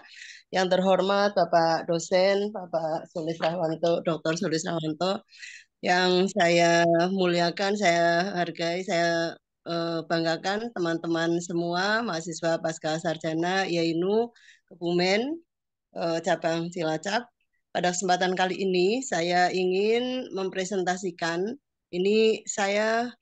Yang terhormat Bapak dosen, Bapak Sulis Rahwanto, Dr. Sulis Rahwanto, yang saya muliakan, saya hargai, saya banggakan teman-teman semua mahasiswa pasca sarjana YAINU Kebumen cabang Cilacap. Pada kesempatan kali ini saya ingin mempresentasikan, ini saya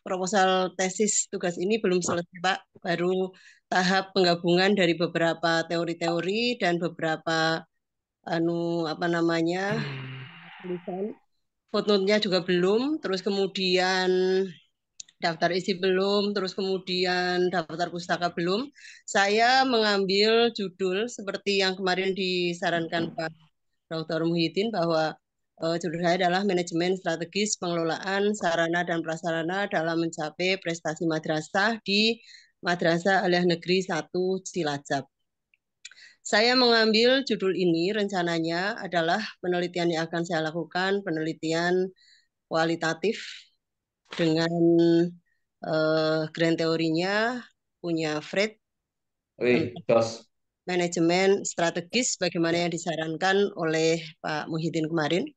proposal tesis tugas ini belum selesai Pak, baru tahap penggabungan dari beberapa teori-teori dan beberapa tulisan. Footnote-nya juga belum, terus kemudian daftar isi belum, terus kemudian daftar pustaka belum. Saya mengambil judul seperti yang kemarin disarankan Pak Dr. Muhyiddin bahwa judul saya adalah Manajemen Strategis Pengelolaan Sarana dan Prasarana dalam Mencapai Prestasi Madrasah di Madrasah Aliyah Negeri 1 Cilacap. Saya mengambil judul ini rencananya adalah penelitian yang akan saya lakukan, penelitian kualitatif dengan grand teorinya punya Fred. Manajemen strategis bagaimana yang disarankan oleh Pak Muhyiddin kemarin.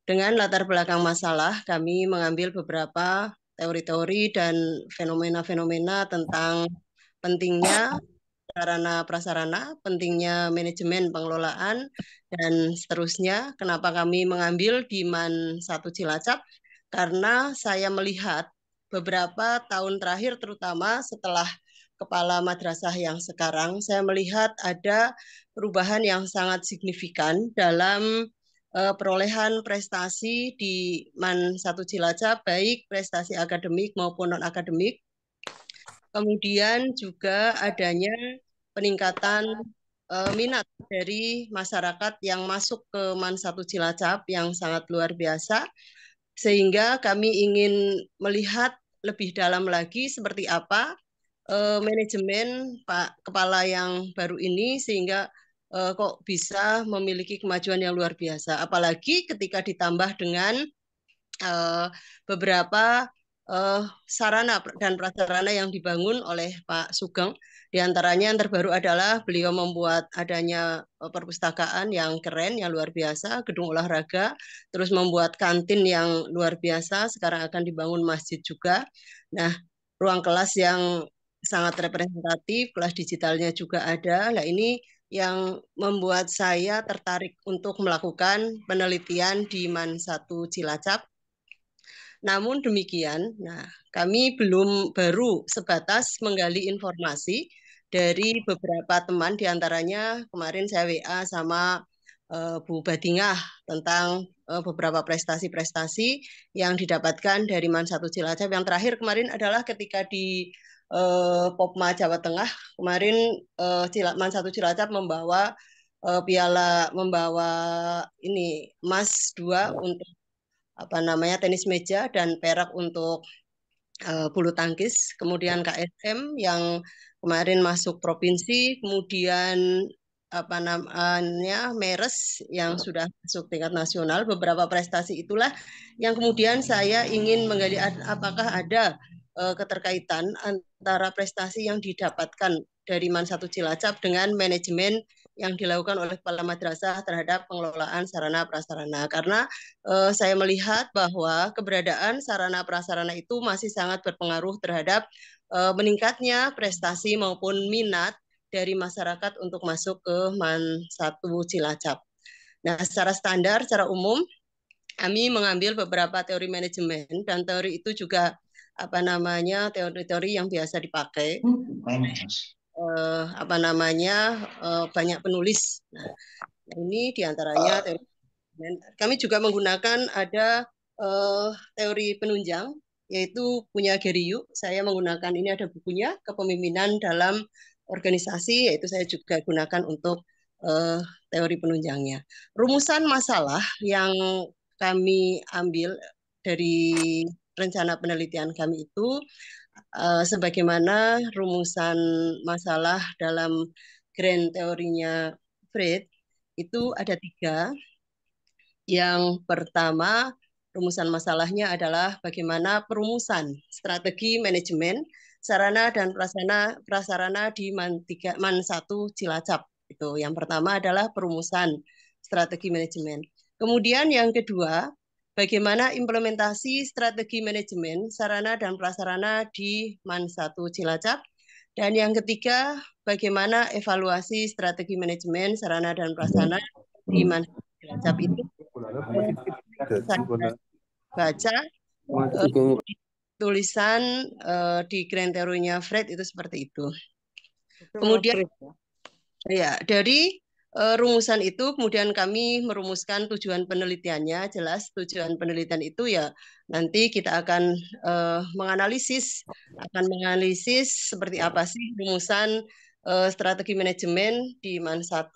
Dengan latar belakang masalah, kami mengambil beberapa teori-teori dan fenomena-fenomena tentang pentingnya sarana prasarana, pentingnya manajemen pengelolaan, dan seterusnya. Kenapa kami mengambil di MAN 1 Cilacap? Karena saya melihat beberapa tahun terakhir, terutama setelah kepala madrasah yang sekarang, saya melihat ada perubahan yang sangat signifikan dalam perolehan prestasi di MAN 1 Cilacap, baik prestasi akademik maupun non-akademik. Kemudian juga adanya peningkatan minat dari masyarakat yang masuk ke MAN 1 Cilacap yang sangat luar biasa, sehingga kami ingin melihat lebih dalam lagi seperti apa manajemen Pak Kepala yang baru ini, sehingga kok bisa memiliki kemajuan yang luar biasa. Apalagi ketika ditambah dengan beberapa sarana dan prasarana yang dibangun oleh Pak Sugeng. Di antaranya yang terbaru adalah beliau membuat adanya perpustakaan yang keren, yang luar biasa, gedung olahraga, terus membuat kantin yang luar biasa, sekarang akan dibangun masjid juga. Nah, ruang kelas yang sangat representatif, kelas digitalnya juga ada. Nah, ini yang membuat saya tertarik untuk melakukan penelitian di MAN 1 Cilacap. Namun demikian, kami baru sebatas menggali informasi dari beberapa teman, diantaranya kemarin saya WA sama Bu Badingah tentang beberapa prestasi-prestasi yang didapatkan dari MAN 1 Cilacap. Yang terakhir kemarin adalah ketika di Popma Jawa Tengah, kemarin MAN 1 Cilacap membawa ini emas 2 untuk tenis meja dan perak untuk bulu tangkis. Kemudian KSM yang kemarin masuk provinsi, kemudian Meres yang sudah masuk tingkat nasional. Beberapa prestasi itulah yang kemudian saya ingin menggali apakah ada keterkaitan antara prestasi yang didapatkan dari MAN 1 Cilacap dengan manajemen yang dilakukan oleh kepala madrasah terhadap pengelolaan sarana prasarana. Karena saya melihat bahwa keberadaan sarana prasarana itu masih sangat berpengaruh terhadap meningkatnya prestasi maupun minat dari masyarakat untuk masuk ke MAN 1 Cilacap. Nah, secara standar, secara umum, kami mengambil beberapa teori manajemen dan teori itu juga teori-teori yang biasa dipakai. Banyak penulis. Nah, ini diantaranya teori. Kami juga menggunakan ada teori penunjang, yaitu punya Gary Yu. Saya menggunakan ini, ada bukunya, Kepemimpinan dalam Organisasi, yaitu saya juga gunakan untuk teori penunjangnya. Rumusan masalah yang kami ambil dari rencana penelitian kami itu sebagaimana rumusan masalah dalam grand teorinya Freud itu ada 3. Yang pertama, rumusan masalahnya adalah bagaimana perumusan strategi manajemen sarana dan prasarana di MAN 1 Cilacap. Itu yang pertama adalah perumusan strategi manajemen. Kemudian yang kedua, bagaimana implementasi strategi manajemen sarana dan prasarana di MAN 1 Cilacap. Dan yang ketiga, bagaimana evaluasi strategi manajemen sarana dan prasarana di MAN 1 Cilacap itu. Saya baca tulisan di grand teorinya Freud itu seperti itu. Kemudian ya, dari rumusan itu kemudian kami merumuskan tujuan penelitiannya. Jelas tujuan penelitian itu ya nanti kita akan menganalisis seperti apa sih rumusan strategi manajemen di MAN 1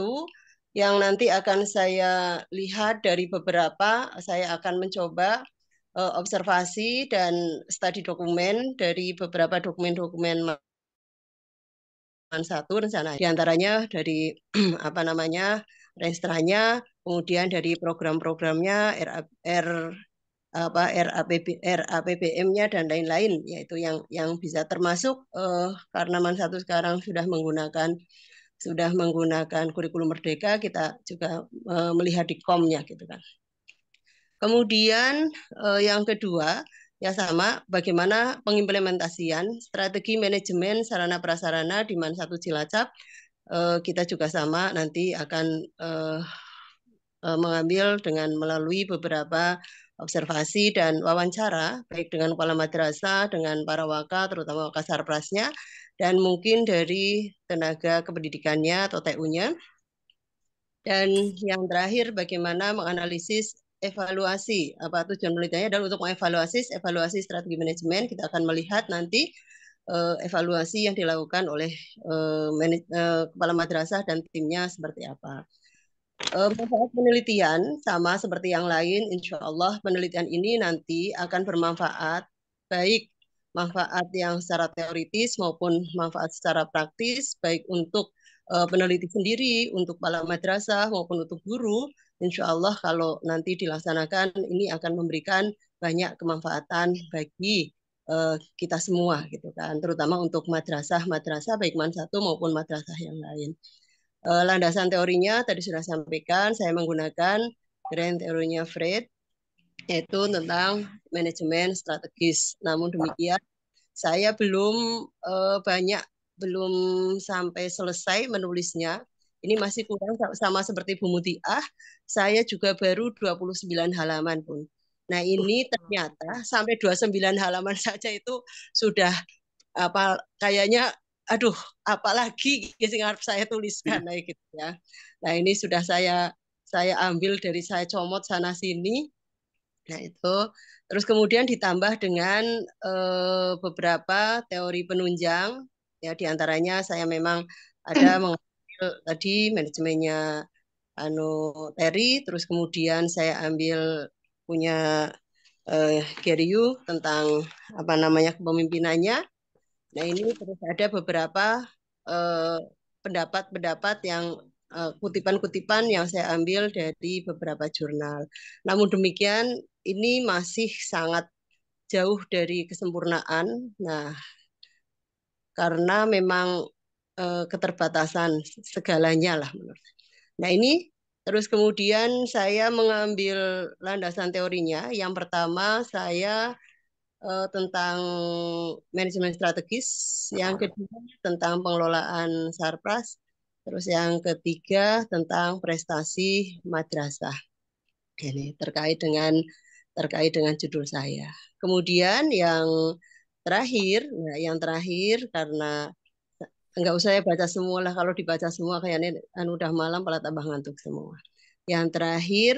yang nanti akan saya lihat dari beberapa. Saya akan mencoba observasi dan studi dokumen dari beberapa dokumen-dokumen MAN 1 rencana. Di antaranya dari restranya, kemudian dari program-programnya, RAPBM-nya dan lain-lain, yaitu yang bisa termasuk karena MAN 1 sekarang sudah menggunakan kurikulum merdeka, kita juga melihat di kom-nya gitu kan. Kemudian yang kedua, ya sama, bagaimana pengimplementasian strategi manajemen sarana prasarana di MAN 1 Cilacap. Kita juga sama, nanti akan mengambil dengan melalui beberapa observasi dan wawancara, baik dengan kepala madrasah, dengan para waka, terutama waka sarprasnya, dan mungkin dari tenaga kependidikannya atau TU-nya. Dan yang terakhir, bagaimana menganalisis evaluasi. Tujuan penelitiannya adalah untuk evaluasi strategi manajemen. Kita akan melihat nanti evaluasi yang dilakukan oleh kepala madrasah dan timnya seperti apa. Manfaat penelitian sama seperti yang lain, insya Allah penelitian ini nanti akan bermanfaat, baik manfaat yang secara teoritis maupun manfaat secara praktis, baik untuk peneliti sendiri, untuk kepala madrasah maupun untuk guru. Insya Allah kalau nanti dilaksanakan ini akan memberikan banyak kemanfaatan bagi kita semua gitu kan, terutama untuk madrasah baik MAN 1 maupun madrasah yang lain. Landasan teorinya tadi sudah sampaikan, saya menggunakan grand teorinya Freud, yaitu tentang manajemen strategis. Namun demikian, saya belum sampai selesai menulisnya. Ini masih kurang sama seperti Bu Mudiah. Saya juga baru 29 halaman pun. Nah, ini ternyata sampai 29 halaman saja itu sudah kayaknya aduh, apalagi yang harus saya tuliskan gitu ya. Nah, ini sudah saya ambil dari saya comot sana sini. Nah, itu terus kemudian ditambah dengan beberapa teori penunjang ya, diantaranya saya memang ada mengambil tadi manajemennya Terry, terus kemudian saya ambil punya Gary Yu tentang kepemimpinannya. Nah, ini terus ada beberapa pendapat-pendapat yang kutipan-kutipan yang saya ambil dari beberapa jurnal. Namun demikian, ini masih sangat jauh dari kesempurnaan. Nah, karena memang keterbatasan segalanya lah menurut saya. Nah, ini terus kemudian saya mengambil landasan teorinya. Yang pertama saya tentang manajemen strategis, yang kedua tentang pengelolaan sarpras, terus yang ketiga tentang prestasi madrasah. Ini terkait dengan judul saya. Kemudian yang terakhir karena enggak usah saya baca semua lah, kalau dibaca semua kayaknya udah malam malah tambah ngantuk semua. Yang terakhir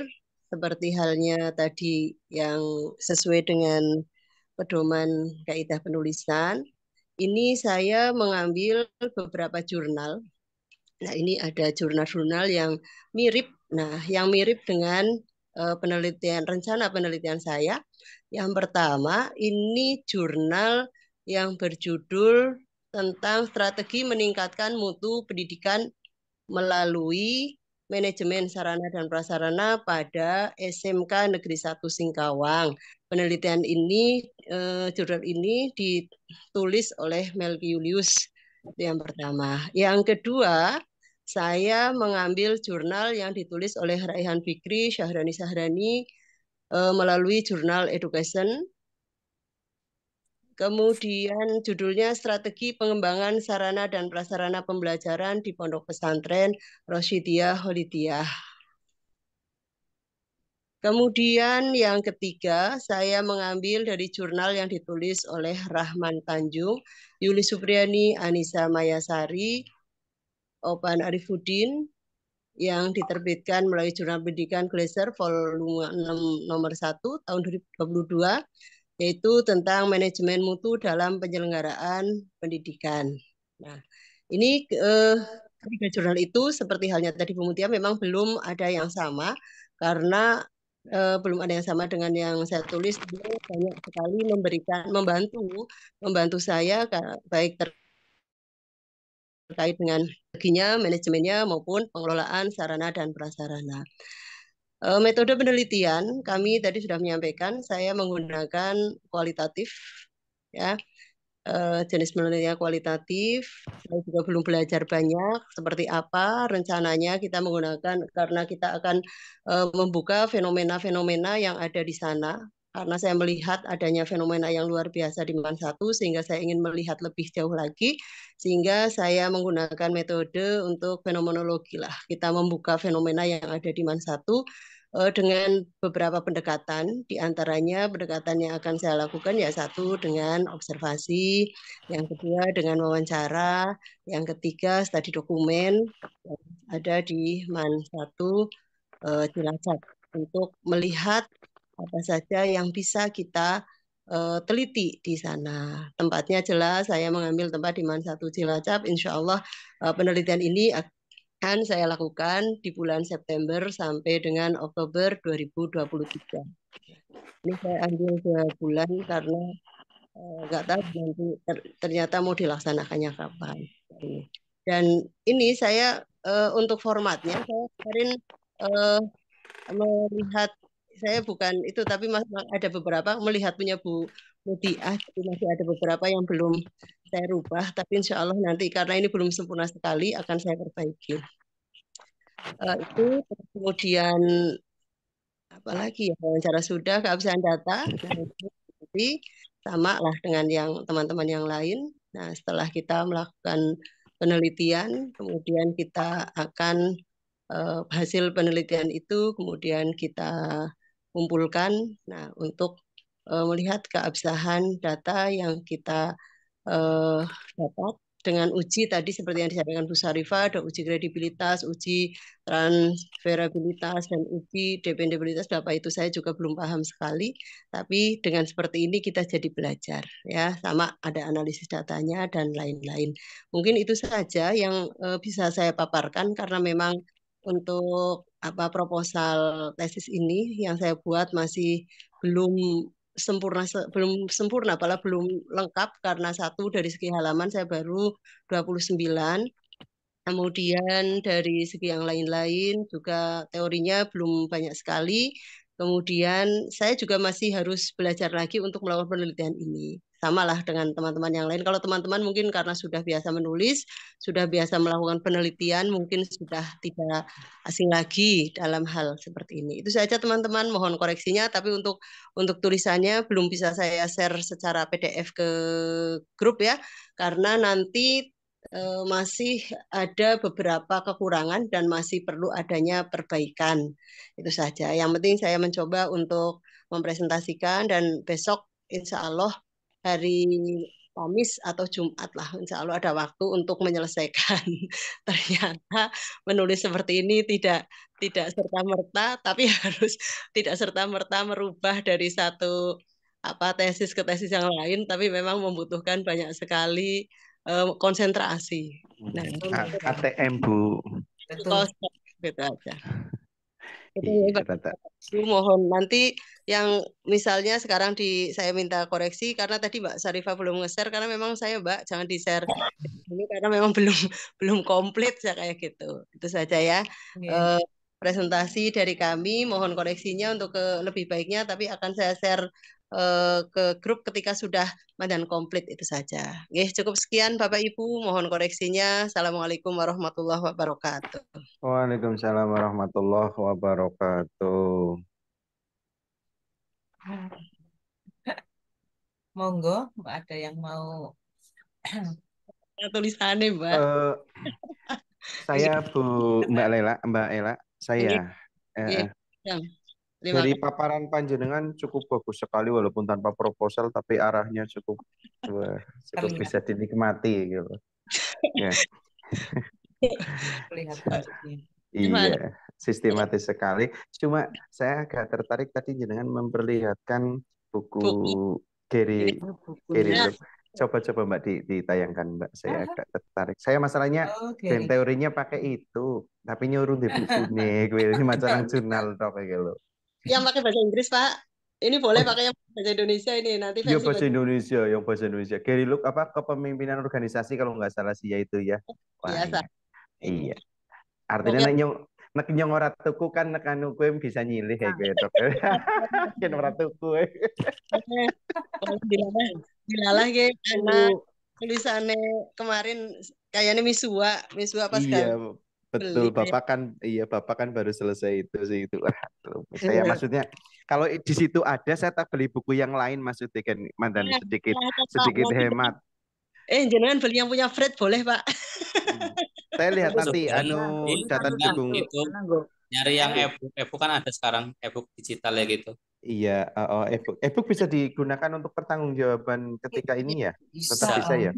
seperti halnya tadi yang sesuai dengan pedoman kaidah penulisan, ini saya mengambil beberapa jurnal. Nah, ini ada jurnal-jurnal yang mirip. Nah, yang mirip dengan rencana penelitian saya. Yang pertama, ini jurnal yang berjudul tentang strategi meningkatkan mutu pendidikan melalui manajemen sarana dan prasarana pada SMK Negeri 1 Singkawang. Penelitian ini, jurnal ini ditulis oleh Melki Julius, itu yang pertama. Yang kedua, saya mengambil jurnal yang ditulis oleh Raihan Fikri, Syahrani Sahrani melalui jurnal Education. Kemudian judulnya Strategi Pengembangan Sarana dan Prasarana Pembelajaran di Pondok Pesantren Rosyidiyah Holidiyah. Kemudian yang ketiga, saya mengambil dari jurnal yang ditulis oleh Rahman Tanjung, Yuli Supriyani, Anissa Mayasari, Opan Arifuddin, yang diterbitkan melalui Jurnal Pendidikan Glaser volume 6 nomor 1 tahun 2022, yaitu tentang manajemen mutu dalam penyelenggaraan pendidikan. Nah, ini ketiga jurnal itu seperti halnya tadi Bu Mutia memang belum ada yang sama, karena belum ada yang sama dengan yang saya tulis. Beliau banyak sekali membantu saya baik terkait dengan strateginya, manajemennya maupun pengelolaan sarana dan prasarana. Metode penelitian kami tadi sudah menyampaikan, saya menggunakan kualitatif, ya, jenis penelitian kualitatif. Saya juga belum belajar banyak seperti apa rencananya kita menggunakan, karena kita akan membuka fenomena-fenomena yang ada di sana. Karena saya melihat adanya fenomena yang luar biasa di MAN 1, sehingga saya ingin melihat lebih jauh lagi, sehingga saya menggunakan metode untuk fenomenologi lah. Kita membuka fenomena yang ada di MAN 1 dengan beberapa pendekatan, diantaranya pendekatan yang akan saya lakukan ya satu dengan observasi, yang kedua dengan wawancara, yang ketiga studi dokumen yang ada di MAN 1 Cilacap untuk melihat apa saja yang bisa kita teliti di sana. Tempatnya jelas, saya mengambil tempat di MAN 1 Cilacap. Insya Allah penelitian ini akan saya lakukan di bulan September sampai dengan Oktober 2023. Ini saya ambil 2 bulan karena nggak tahu nanti ternyata mau dilaksanakannya kapan. Dan ini saya untuk formatnya, saya kemarin melihat, saya bukan itu, tapi ada beberapa melihat punya Bu Mudiah, masih ada beberapa yang belum saya rubah, tapi insya Allah nanti karena ini belum sempurna sekali akan saya perbaiki. Itu kemudian apalagi ya, wawancara sudah, keabsahan data. Nah, sama lah dengan yang teman-teman yang lain. Nah, setelah kita melakukan penelitian, kemudian kita akan hasil penelitian itu kemudian kita kumpulkan. Nah, untuk melihat keabsahan data yang kita dapat dengan uji tadi seperti yang disampaikan Bu Sarifah, ada uji kredibilitas, uji transferabilitas, dan uji dependabilitas. Apa itu saya juga belum paham sekali, tapi dengan seperti ini kita jadi belajar ya, sama ada analisis datanya dan lain-lain. Mungkin itu saja yang bisa saya paparkan karena memang untuk proposal tesis ini yang saya buat masih belum sempurna, apalagi belum lengkap karena satu dari segi halaman saya baru 29. Kemudian dari segi yang lain-lain juga teorinya belum banyak sekali. Kemudian saya juga masih harus belajar lagi untuk melakukan penelitian ini. Sama lah dengan teman-teman yang lain. Kalau teman-teman mungkin karena sudah biasa menulis, sudah biasa melakukan penelitian, mungkin sudah tidak asing lagi dalam hal seperti ini. Itu saja teman-teman, mohon koreksinya. Tapi untuk tulisannya belum bisa saya share secara PDF ke grup ya, karena nanti masih ada beberapa kekurangan dan masih perlu adanya perbaikan. Itu saja. Yang penting saya mencoba untuk mempresentasikan dan besok insya Allah hari Kamis atau Jumat lah, insya Allah ada waktu untuk menyelesaikan. Ternyata menulis seperti ini tidak serta-merta, tapi harus tidak serta-merta merubah dari satu tesis ke tesis yang lain, tapi memang membutuhkan banyak sekali konsentrasi. Nah, ATM Bu. Betul. Gitu aja. Itu Iya, mohon nanti yang misalnya sekarang saya minta koreksi karena tadi Mbak Sarifah belum nge-share karena memang saya Mbak jangan di-share ini karena memang belum komplit ya kayak gitu. Itu saja ya. Presentasi dari kami, mohon koreksinya untuk lebih baiknya tapi akan saya share ke grup ketika sudah dan komplit. Itu saja. Cukup sekian Bapak Ibu, mohon koreksinya. Assalamualaikum warahmatullahi wabarakatuh. Waalaikumsalam warahmatullahi wabarakatuh. Monggo, ada yang mau tulisannya Mbak? Saya Mbak Ella, saya. Dari paparan panjenengan cukup bagus sekali walaupun tanpa proposal tapi arahnya cukup bisa dinikmati gitu. Ya. Iya, sistematis sekali. Cuma saya agak tertarik tadi jenengan memperlihatkan buku Gary. Coba Mbak ditayangkan Mbak. Saya agak tertarik. Saya masalahnya dan teorinya pakai itu, tapi nyuruh di buku nih, ini majalah jurnal kayak gitu. Yang pakai bahasa Inggris Pak. Ini boleh pakai yang bahasa Indonesia ini nanti versi bahasa Indonesia, yang bahasa Indonesia. Gary Look kepemimpinan organisasi kalau nggak salah sih ya itu ya. Biasa. Iya. Artinya nek nyong ora tuku kan nek anu kowe bisa nyilih kayak gitu. Yen ora tuku. Dilalah ge anak tulisannya kemarin kayaknya Misua apa Iya, betul. Bapak kan baru selesai itu sih itu. Saya maksudnya kalau di situ ada saya tak beli buku yang lain maksudnya kan mandan sedikit hemat. Jangan beli yang punya Fred boleh Pak. Saya lihat nanti data dukung itu nyari yang e-book kan ada sekarang e-book digital ya gitu. Iya, e-book bisa digunakan untuk pertanggungjawaban ketika ini ya. Tetap bisa ya.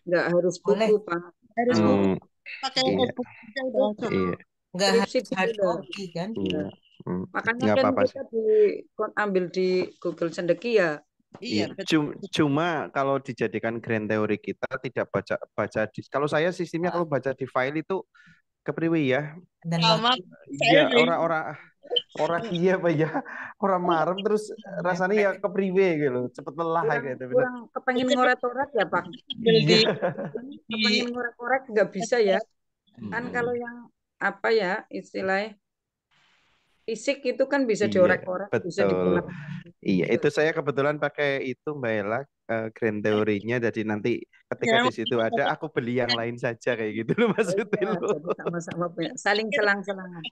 Nggak harus buku Pak. Harus buku. Pakai e-book Iya. Nggak harus hard copy kan. Makanya kan kita ambil di Google Sendeki ya. Iya, cuma kalau dijadikan grand teori kita tidak baca kalau saya sistemnya kalau baca di file itu kepriwi ya. Iya, orang iya Pak ya. Orang marem terus rasanya ya kepriwi gitu. Cepet lelah gitu. Kurang kepengen ngoret-ngoret ya Pak. Kepengen ngoret-ngoret nggak bisa ya. Kan kalau yang istilahnya fisik itu kan bisa diorek-orek, bisa digunakan. Iya, itu saya kebetulan pakai itu Mbak Ella grand teorinya, jadi nanti ketika di situ ada aku beli yang lain saja kayak gitu loh maksudnya. Jadi sama-sama saling selang-selangan.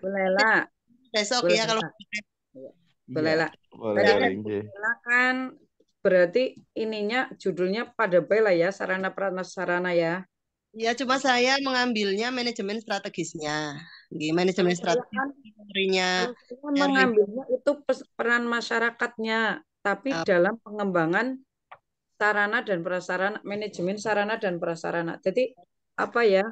Boleh lah. Besok ya kalau Boleh Iya, lah. boleh Tadi boleh kan nggih. silakan berarti ininya judulnya pada bae lah ya, sarana prasarana ya. Ya, cuma saya mengambilnya manajemen strategisnya. Nggih, manajemen Kalau saya strategis kan teorinya kalau saya Erwin. mengambilnya itu peran masyarakatnya, tapi dalam pengembangan sarana dan prasarana, manajemen sarana dan prasarana. Jadi apa ya,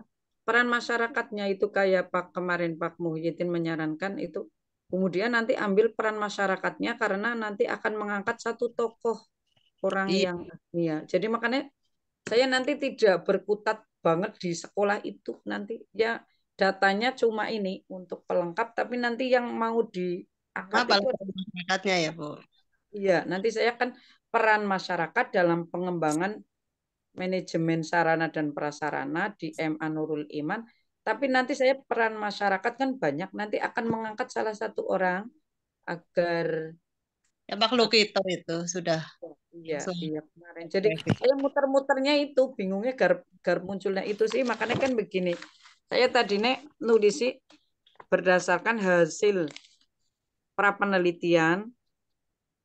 peran masyarakatnya itu kayak kemarin Pak Muhyiddin menyarankan itu, kemudian nanti ambil peran masyarakatnya karena nanti akan mengangkat satu tokoh orang Iya. yang ya. Jadi makanya saya nanti tidak berkutat banget di sekolah itu, nanti ya datanya cuma ini untuk pelengkap, tapi nanti yang mau diangkat Apa itu masyarakatnya ya, Bu? iya, nanti saya akan peran masyarakat dalam pengembangan manajemen sarana dan prasarana di MA Nurul Iman. Tapi nanti saya peran masyarakat kan banyak, nanti akan mengangkat salah satu orang agar Ya, Pak Lukito itu sudah iya, langsung. iya kemarin. Jadi saya muter-muternya itu bingungnya gar munculnya itu sih, makanya kan begini. Saya tadi nek nulis sih berdasarkan hasil pra penelitian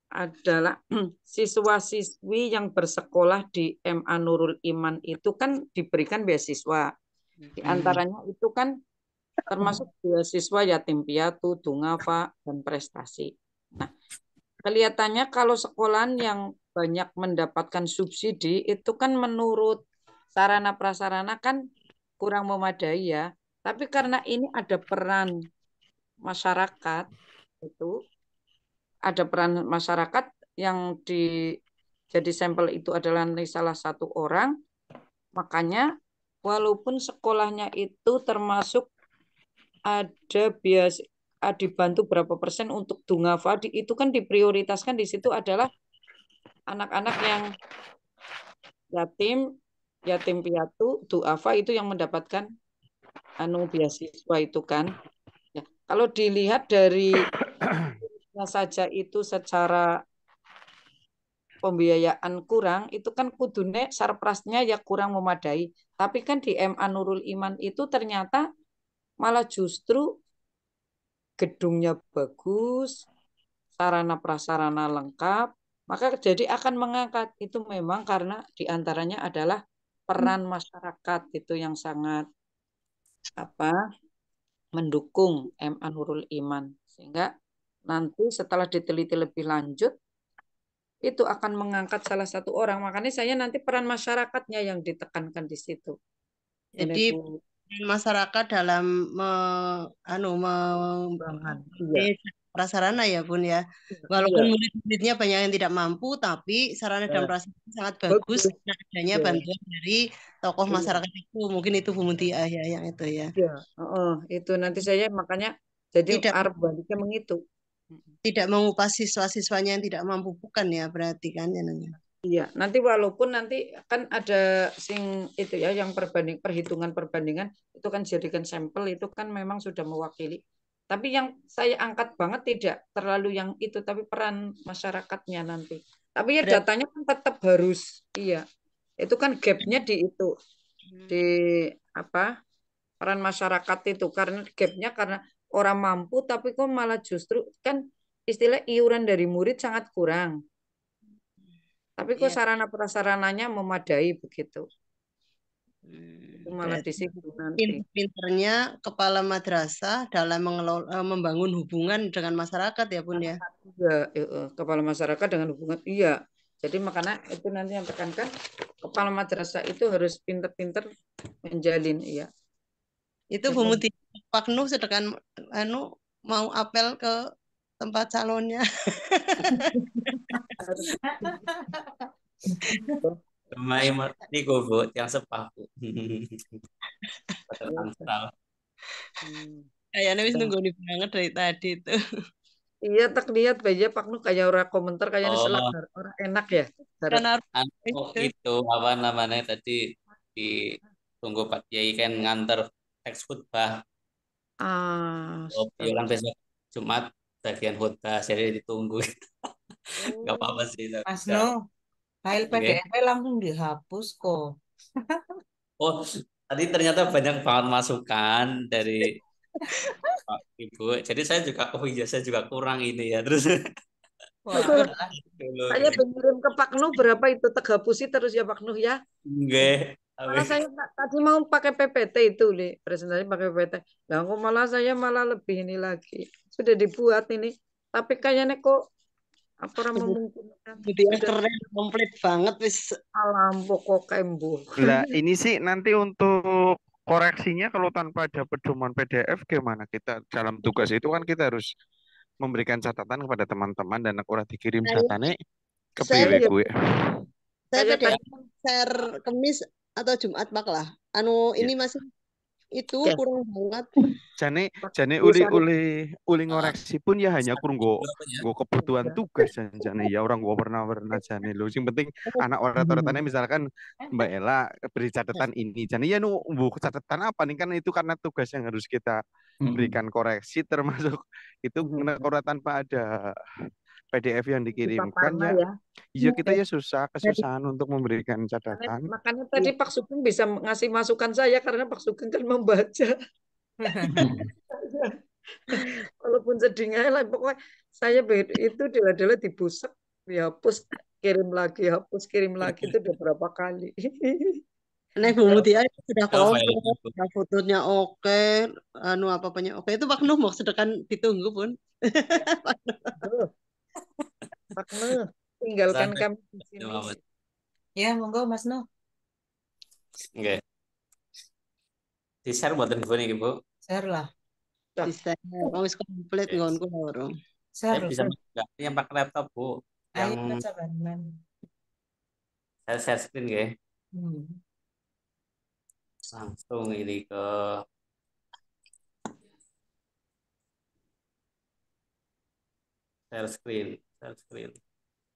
adalah siswa-siswi yang bersekolah di MA Nurul Iman itu kan diberikan beasiswa. Di antaranya itu kan termasuk beasiswa yatim piatu, dungafa, dan prestasi. Nah, kelihatannya kalau sekolahan yang banyak mendapatkan subsidi itu kan menurut sarana prasarana kan kurang memadai ya. Tapi karena ini ada peran masyarakat itu, ada peran masyarakat yang jadi sampel itu adalah salah satu orang, makanya walaupun sekolahnya itu termasuk ada bias dibantu berapa persen untuk dungafa, itu kan diprioritaskan di situ adalah anak-anak yang yatim piatu, duafa itu yang mendapatkan beasiswa itu kan. Ya, kalau dilihat dari saja itu secara pembiayaan kurang, itu kan kudune sarprasnya ya kurang memadai. Tapi kan di MA Nurul Iman itu ternyata malah justru gedungnya bagus, sarana prasarana lengkap, maka jadi akan mengangkat itu memang karena diantaranya adalah peran masyarakat itu yang sangat mendukung MA Nurul Iman, sehingga nanti setelah diteliti lebih lanjut itu akan mengangkat salah satu orang, makanya saya nanti peran masyarakatnya yang ditekankan di situ. Jadi masyarakat dalam prasarana ya Bun ya. Walaupun murid-muridnya banyak yang tidak mampu, tapi sarana dan prasarana sangat bagus karena adanya bantuan dari tokoh masyarakat itu. Mungkin itu Bu Mutia ya yang itu ya. Iya, itu nanti saya makanya jadi arep baliknya mengitu. Tidak mengupah siswa-siswanya yang tidak mampu, bukan ya berarti kan ya namanya. Iya, nanti walaupun nanti kan ada sing itu ya yang perhitungan perbandingan itu kan jadikan sampel itu kan memang sudah mewakili. Tapi yang saya angkat banget tidak terlalu yang itu, tapi peran masyarakatnya nanti. Tapi ya datanya kan tetap harus iya. Itu kan gapnya di itu di peran masyarakat itu karena gapnya karena orang mampu tapi kok malah justru kan istilah iuran dari murid sangat kurang. Tapi kok sarana prasarananya memadai begitu. Itu malah di situ nanti. Pinternya kepala madrasah dalam membangun hubungan dengan masyarakat ya Bun ya. Iya, kepala masyarakat dengan hubungan iya. Jadi makanya itu nanti yang tekankan kepala madrasah itu harus pinter-pinter menjalin iya. Itu Bu Muti Pak Nuh sedangkan mau apel ke tempat calonnya. Mai ini Bu, yang sepah Bu. Kayaknya wis nunggu banget dari tadi itu. Iya, tak lihat aja Pak Nuh kayak orang komentar kayaknya selak orang enak ya. Itu apa namanya tadi ditunggu Pak Kiai kan nganter teks khutbah. Kan besok Jumat bagian khutbah jadi ditunggu. Gak apa-apa sih. Mas No, file PDF langsung dihapus kok. Oh, tadi ternyata banyak banget masukan dari Pak, Ibu. Jadi saya juga, oh iya saya juga kurang ini ya. Terus Wah, dulu Saya ya. pengirim ke Pak Nuh berapa itu Tegapusi terus ya Pak Nuh ya. Enggak. Malah saya tadi mau pakai PPT itu, Le. Presentasi pakai PPT. Nah, kok malah saya malah lebih ini lagi. Sudah dibuat ini. Tapi kayaknya kok apa orang memungkinkan. Jadi keren, komplit banget wis. Alam pokok kembu. Lah ini sih nanti untuk koreksinya kalau tanpa ada pedoman PDF gimana kita dalam tugas itu kan kita harus memberikan catatan kepada teman-teman dan aku udah dikirim catanya ke Saya PW gue. Saya Kayak PDF share Kamis atau Jumat Pak lah. Anu ini masih itu Oke. kurang banget. Jane uli ngoreksi pun ya hanya kurang go kebutuhan tugas jane ya orang gua pernah jane lo. Yang penting anak orang-orangnya misalkan Mbak Ella beri catatan ini. Jane ya nu catatan apa nih kan itu karena tugas yang harus kita berikan koreksi termasuk itu karena tanpa ada PDF yang dikirimkan ya. Iya kita ya kesusahan untuk memberikan catatan. Makanya tadi Pak Sugeng bisa ngasih masukan saya karena Pak Sugeng kan membaca. Walaupun sedihnya lah pokoknya saya itu adalah dibusak, dihapus, hapus kirim lagi itu udah berapa kali. Nek Bu Mutia sudah komplit, fotonya oke, anu apa-apanya oke. Itu Pak Nuh mau sedangkan ditunggu pun. Pak Nuh, tinggalkan kami di sini. Ya, monggo Mas Nuh. Oke. Di share buatan gue nih, Bu. Share lah. Bisa, wis komplit ngonku loro. Saya bisa enggak yang pakai laptop, Bu. Yang saya share screen ya. Langsung ini ke share screen.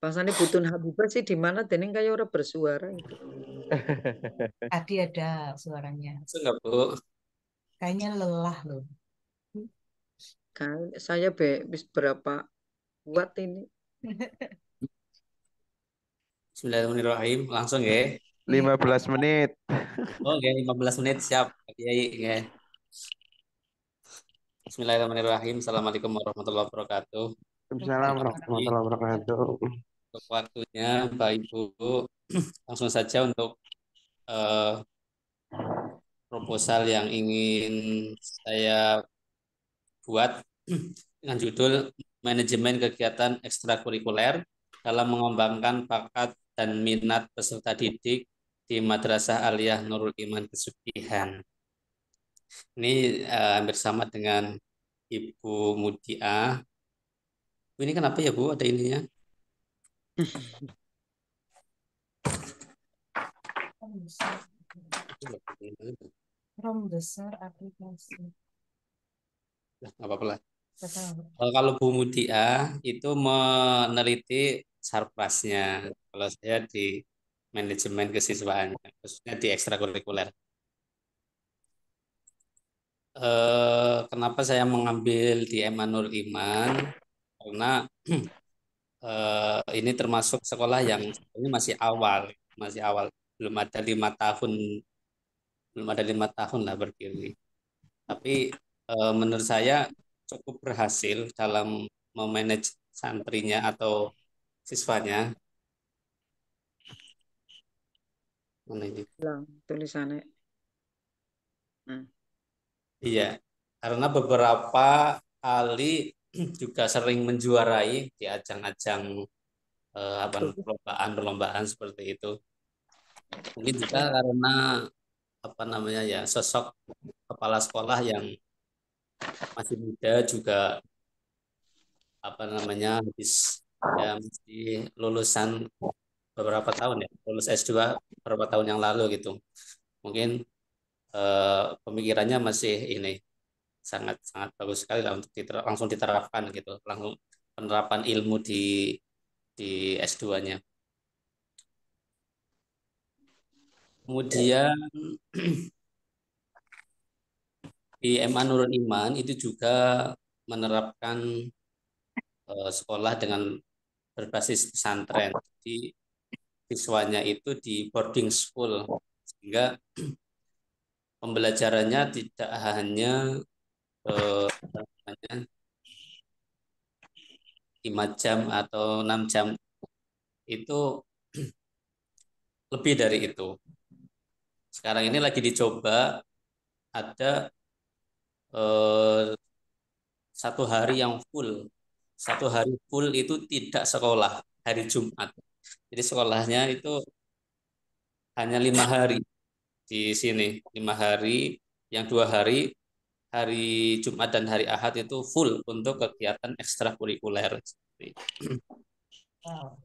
Bahasanya Butun Habibah sih di mana Dening kayak orang bersuara itu. Tadi ada suaranya. Enggak, Bu. Kayaknya lelah loh. Kan saya habis berapa buat ini. Bismillahirrahmanirrahim. Langsung ya. 15 menit. Oke, 15 menit siap. Ya. Bismillahirrahmanirrahim. Assalamualaikum warahmatullahi wabarakatuh. Assalamualaikum warahmatullahi wabarakatuh. Untuk waktunya, Pak Ibu, langsung saja untuk proposal yang ingin saya buat dengan judul Manajemen Kegiatan Ekstrakurikuler dalam Mengembangkan Bakat dan Minat Peserta Didik di Madrasah Aliyah Nurul Iman Pesugihan. Ini hampir sama dengan Ibu Mutia. Ini kenapa ya Bu ada ininya? Rom besar aplikasi. Nggak apa-apa lah. Kalau Bu Mutia itu meneliti sarprasnya. Kalau saya di manajemen kesiswaan, khususnya di ekstrakurikuler. Kenapa saya mengambil di Emanul Iman? Karena ini termasuk sekolah yang ini masih awal, belum ada 5 tahun lah berdiri. Tapi menurut saya cukup berhasil dalam memanage santrinya atau siswanya. Mana ini? Tulisannya. Iya, karena beberapa kali juga sering menjuarai di ajang-ajang perlombaan seperti itu. Mungkin juga karena sosok kepala sekolah yang masih muda juga habis masih lulusan beberapa tahun ya, lulus S2 beberapa tahun yang lalu gitu. Mungkin pemikirannya masih ini sangat bagus sekali lah untuk langsung diterapkan gitu, langsung penerapan ilmu di S2-nya. Kemudian di MA Nurul Iman itu juga menerapkan sekolah dengan berbasis pesantren. Jadi siswanya itu di boarding school sehingga pembelajarannya tidak hanya apa namanya, 5 jam atau 6 jam itu lebih dari itu. Sekarang ini lagi dicoba ada eh, 1 hari yang full. 1 hari full itu tidak sekolah hari Jumat. Jadi sekolahnya itu hanya 5 hari di sini, 5 hari. Yang 2 hari, hari Jumat dan hari Ahad itu full untuk kegiatan ekstrakurikuler. Wow.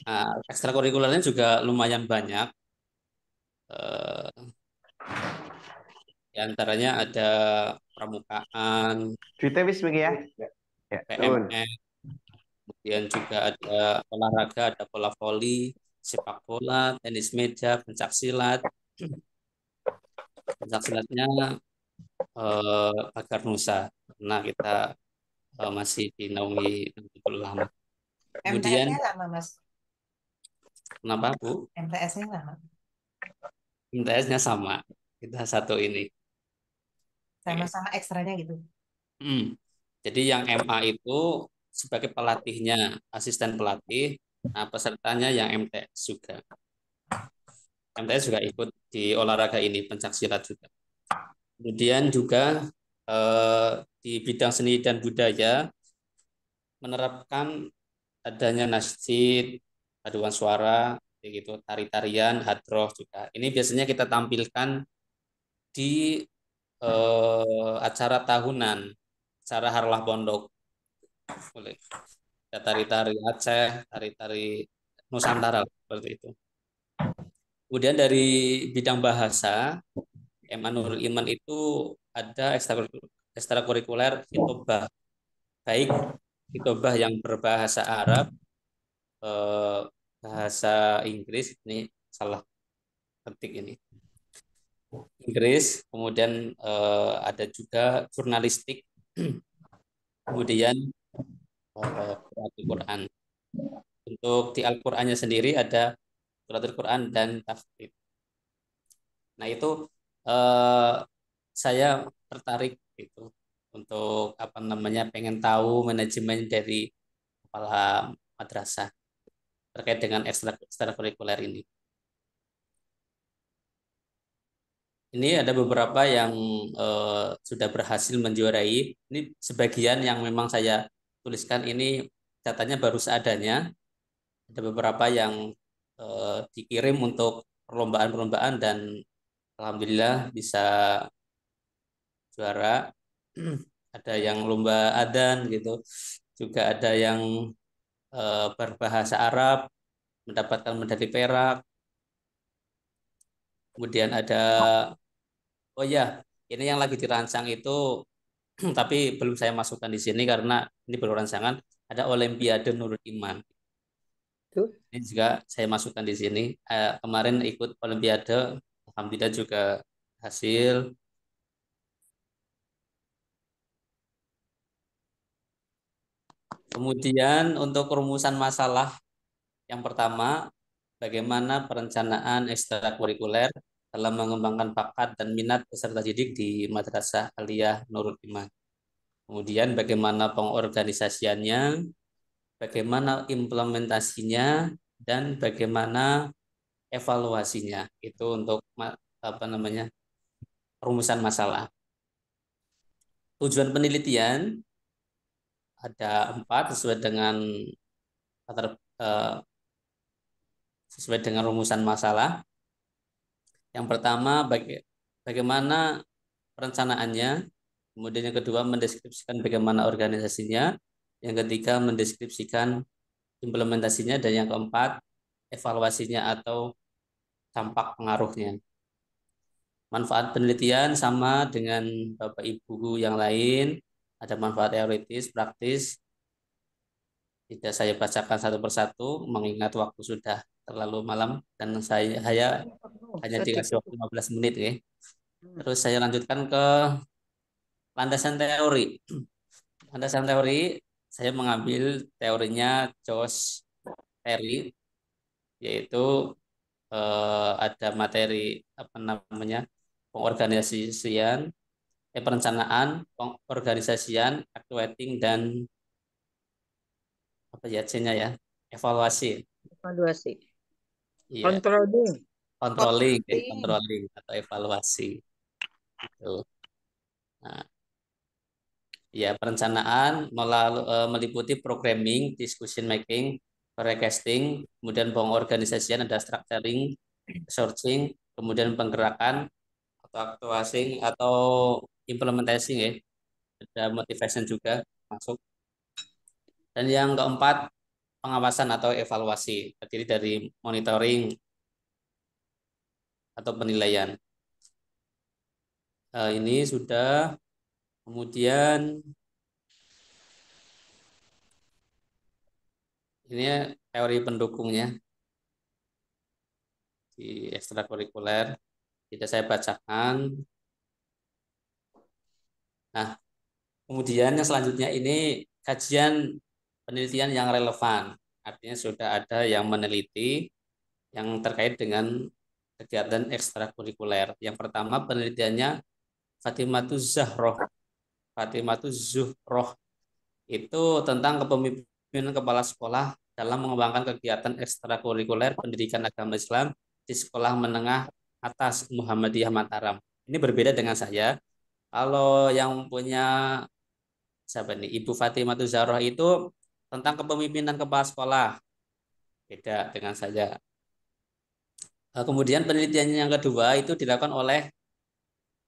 Nah, ekstrakurikulernya juga lumayan banyak. Eh, Di antaranya ada pramukaan, Duitnya wis begini ya. Ya, nuhun. PMS, kemudian juga ada olahraga, ada bola voli, sepak bola, tenis meja, pencak silat. Pencak silatnya Pagar Nusa. Nah, kita masih di Naungi Ulama. Kemudian, MTS-nya sama, Mas. kenapa Bu? MTS-nya sama. MTS-nya sama. Kita satu ini. Sama-sama ekstranya gitu. Jadi yang MA itu sebagai pelatihnya, asisten pelatih. Nah, pesertanya yang MTS juga. MTS juga ikut di olahraga ini, pencak silat juga. Kemudian juga di bidang seni dan budaya menerapkan adanya nasjid, paduan suara, kayak gitu, tari-tarian, hadroh juga. Ini biasanya kita tampilkan di acara tahunan, acara harlah pondok. Boleh. Ada tari-tari Aceh, tari-tari Nusantara seperti itu. Kemudian dari bidang bahasa, MA Nurul Iman itu ada ekstrakurikuler hitobah, baik hitobah yang berbahasa Arab, bahasa Inggris, ini salah ketik ini, Inggris, kemudian ada juga jurnalistik, kemudian Al-Quran. Untuk di Al-Qurannya sendiri ada Qiraatul Quran dan tafsir. Nah itu eh, saya tertarik gitu untuk apa namanya pengen tahu manajemen dari kepala madrasah terkait dengan ekstrakurikuler ini. Ini ada beberapa yang sudah berhasil menjuarai. Ini sebagian yang memang saya tuliskan ini datanya baru seadanya. Ada beberapa yang dikirim untuk perlombaan-perlombaan dan alhamdulillah bisa juara. Ada yang lomba adan gitu. Juga ada yang berbahasa Arab mendapatkan medali perak. Kemudian ada oh ya, ini yang lagi dirancang itu tapi belum saya masukkan di sini karena ini baru rancangan. Ada Olimpiade Nurul Iman. Ini juga saya masukkan di sini. Kemarin ikut Olimpiade, alhamdulillah juga hasil. Kemudian untuk rumusan masalah yang pertama, bagaimana perencanaan ekstrakurikuler dalam mengembangkan bakat dan minat peserta didik di Madrasah Aliyah Nurul Iman. Kemudian bagaimana pengorganisasiannya, bagaimana implementasinya, dan bagaimana evaluasinya. Itu untuk apa namanya rumusan masalah. Tujuan penelitian ada 4 sesuai dengan rumusan masalah. Yang pertama bagaimana perencanaannya, kemudian yang kedua mendeskripsikan bagaimana organisasinya, yang ketiga mendeskripsikan implementasinya, dan yang keempat evaluasinya atau dampak pengaruhnya. Manfaat penelitian sama dengan Bapak Ibu yang lain, ada manfaat teoritis, praktis. Tidak saya bacakan satu persatu, mengingat waktu sudah terlalu malam dan saya hanya dikasih waktu 15 menit ya. Terus saya lanjutkan ke landasan teori. Landasan teori, saya mengambil teorinya Josh Terry, yaitu ada materi apa namanya pengorganisasian, perencanaan, pengorganisasian, actuating, dan apa ya C-nya ya, evaluasi. Evaluasi. Iya, Controlling. controlling atau evaluasi. Itu. Nah, ya, perencanaan meliputi programming, decision making, forecasting, kemudian pengorganisasian ada structuring, sourcing, kemudian penggerakan atau actuating atau implementation ya. Ada motivation juga masuk. Dan yang keempat, pengawasan atau evaluasi, terdiri dari monitoring atau penilaian. Ini sudah, kemudian ini teori pendukungnya di ekstrakurikuler, tidak saya bacakan. Nah, kemudian yang selanjutnya ini kajian penelitian yang relevan. Artinya sudah ada yang meneliti yang terkait dengan kegiatan ekstrakurikuler. Yang pertama penelitiannya Fatimatuz Zahroh. Fatimatuz Zuhroh itu tentang kepemimpinan kepala sekolah dalam mengembangkan kegiatan ekstrakurikuler pendidikan agama Islam di sekolah menengah atas Muhammadiyah Mataram. Ini berbeda dengan saya. Kalau yang punya siapa nih, Ibu Fatimatuz Zahroh itu tentang kepemimpinan kepala sekolah. Beda dengan saya. Kemudian penelitian yang kedua itu dilakukan oleh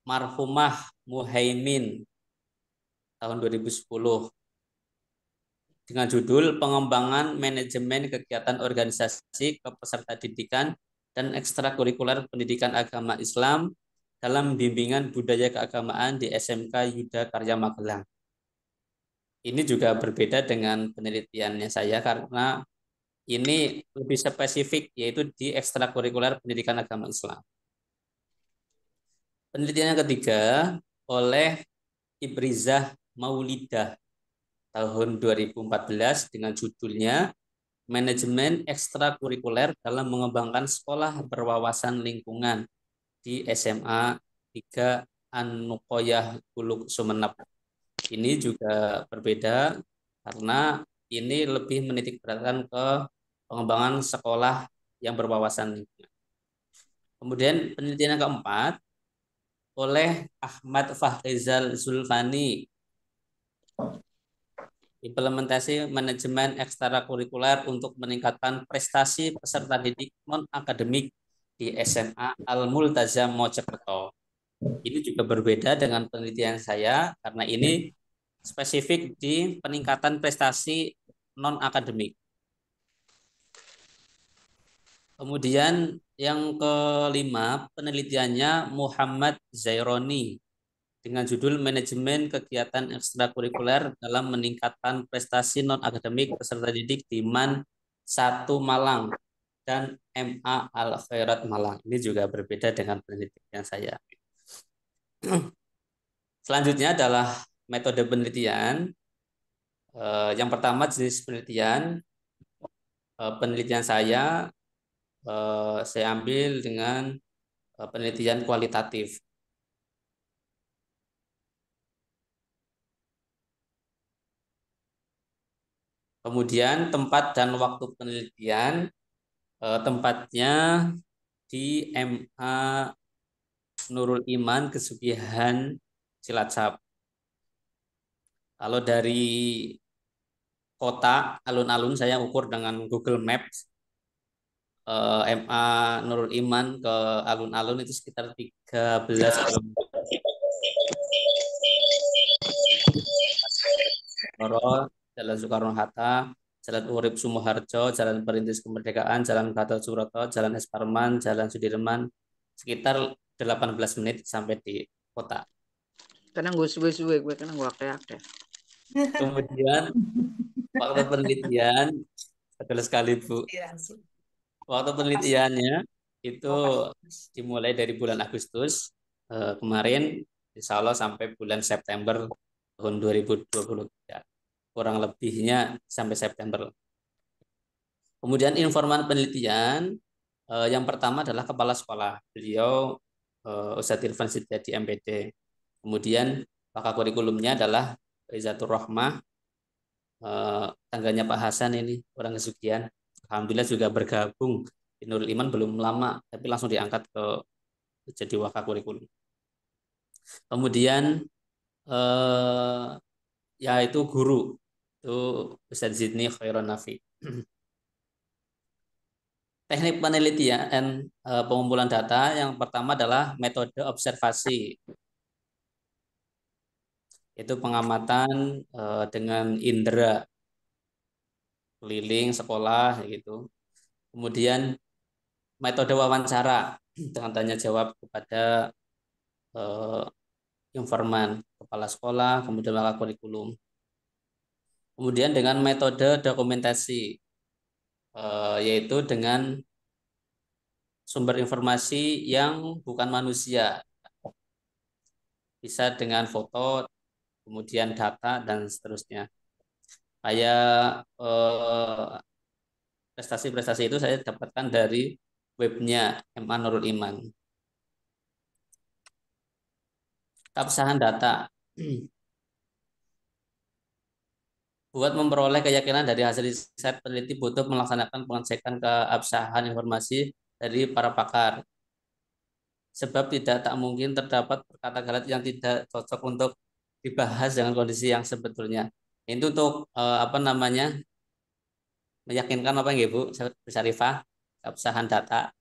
marhumah Muhaimin tahun 2010 dengan judul Pengembangan Manajemen Kegiatan Organisasi Kepeserta Didikan dan Ekstrakurikuler Pendidikan Agama Islam dalam Bimbingan Budaya Keagamaan di SMK Yuda Karya Magelang. Ini juga berbeda dengan penelitiannya saya karena ini lebih spesifik, yaitu di ekstrakurikuler pendidikan agama Islam. Penelitian yang ketiga oleh Ibrizah Maulidah tahun 2014 dengan judulnya Manajemen Ekstrakurikuler dalam Mengembangkan Sekolah Berwawasan Lingkungan di SMA 3 An-Nukoyah Buluk Sumeneb. Ini juga berbeda karena ini lebih menitik beratkan ke pengembangan sekolah yang berwawasan lingkungan. Kemudian penelitian yang keempat oleh Ahmad Fahrizal Zulfani, implementasi manajemen ekstrakurikuler untuk meningkatkan prestasi peserta didik non-akademik di SMA Al-Multazam Mojokerto. Ini juga berbeda dengan penelitian saya karena ini spesifik di peningkatan prestasi non-akademik. Kemudian yang kelima penelitiannya Muhammad Zaironi dengan judul Manajemen Kegiatan Ekstrakurikuler dalam Meningkatkan Prestasi Non-Akademik Peserta Didik di MAN 1 Malang dan MA Al Khairat Malang. Ini juga berbeda dengan penelitian saya. Selanjutnya adalah metode penelitian. Yang pertama jenis penelitian. Penelitian saya ambil dengan penelitian kualitatif. Kemudian tempat dan waktu penelitian, tempatnya di MA Nurul Iman Kesugihan Cilacap. Kalau dari kota alun-alun saya ukur dengan Google Maps. MA Nurul Iman ke alun-alun itu sekitar 13 km. Jalan Soekarno-Hatta, Jalan Urip Sumoharjo, Jalan Perintis Kemerdekaan, Jalan Gatot Subroto, Jalan Es Parman, Jalan Sudirman, sekitar 18 menit sampai di kota. Karena gue suwe-suwe, gue karena gue kayak. Kemudian waktu penelitian, betul sekali Bu. Waktu penelitiannya itu dimulai dari bulan Agustus kemarin, insya Allah sampai bulan September tahun 2023. Kurang lebihnya sampai September. Kemudian informan penelitian yang pertama adalah kepala sekolah. Beliau Ustadz Irfan Sidyadi MPD. Kemudian pakar kurikulumnya adalah Izatur Rahmah, tangganya Pak Hasan ini, orang Kesugihan. Alhamdulillah juga bergabung di Nurul Iman belum lama, tapi langsung diangkat ke jadi wakil kurikulum. Kemudian yaitu guru, itu Ustadz Zidni Khairon Nafi. Teknik penelitian pengumpulan data yang pertama adalah metode observasi. Itu pengamatan dengan indera, keliling sekolah gitu. Kemudian metode wawancara dengan tanya jawab kepada informan, kepala sekolah, kemudian wakil kurikulum. Kemudian dengan metode dokumentasi, yaitu dengan sumber informasi yang bukan manusia, bisa dengan foto, kemudian data dan seterusnya. Kayak prestasi-prestasi itu saya dapatkan dari webnya MA Nurul Iman. Keabsahan data. Buat memperoleh keyakinan dari hasil riset, peneliti butuh melaksanakan pengecekan keabsahan informasi dari para pakar. Sebab tak mungkin terdapat kata galat yang tidak cocok untuk dibahas dengan kondisi yang sebetulnya. Itu untuk meyakinkan apa nggih Bu Syarifah, keabsahan data.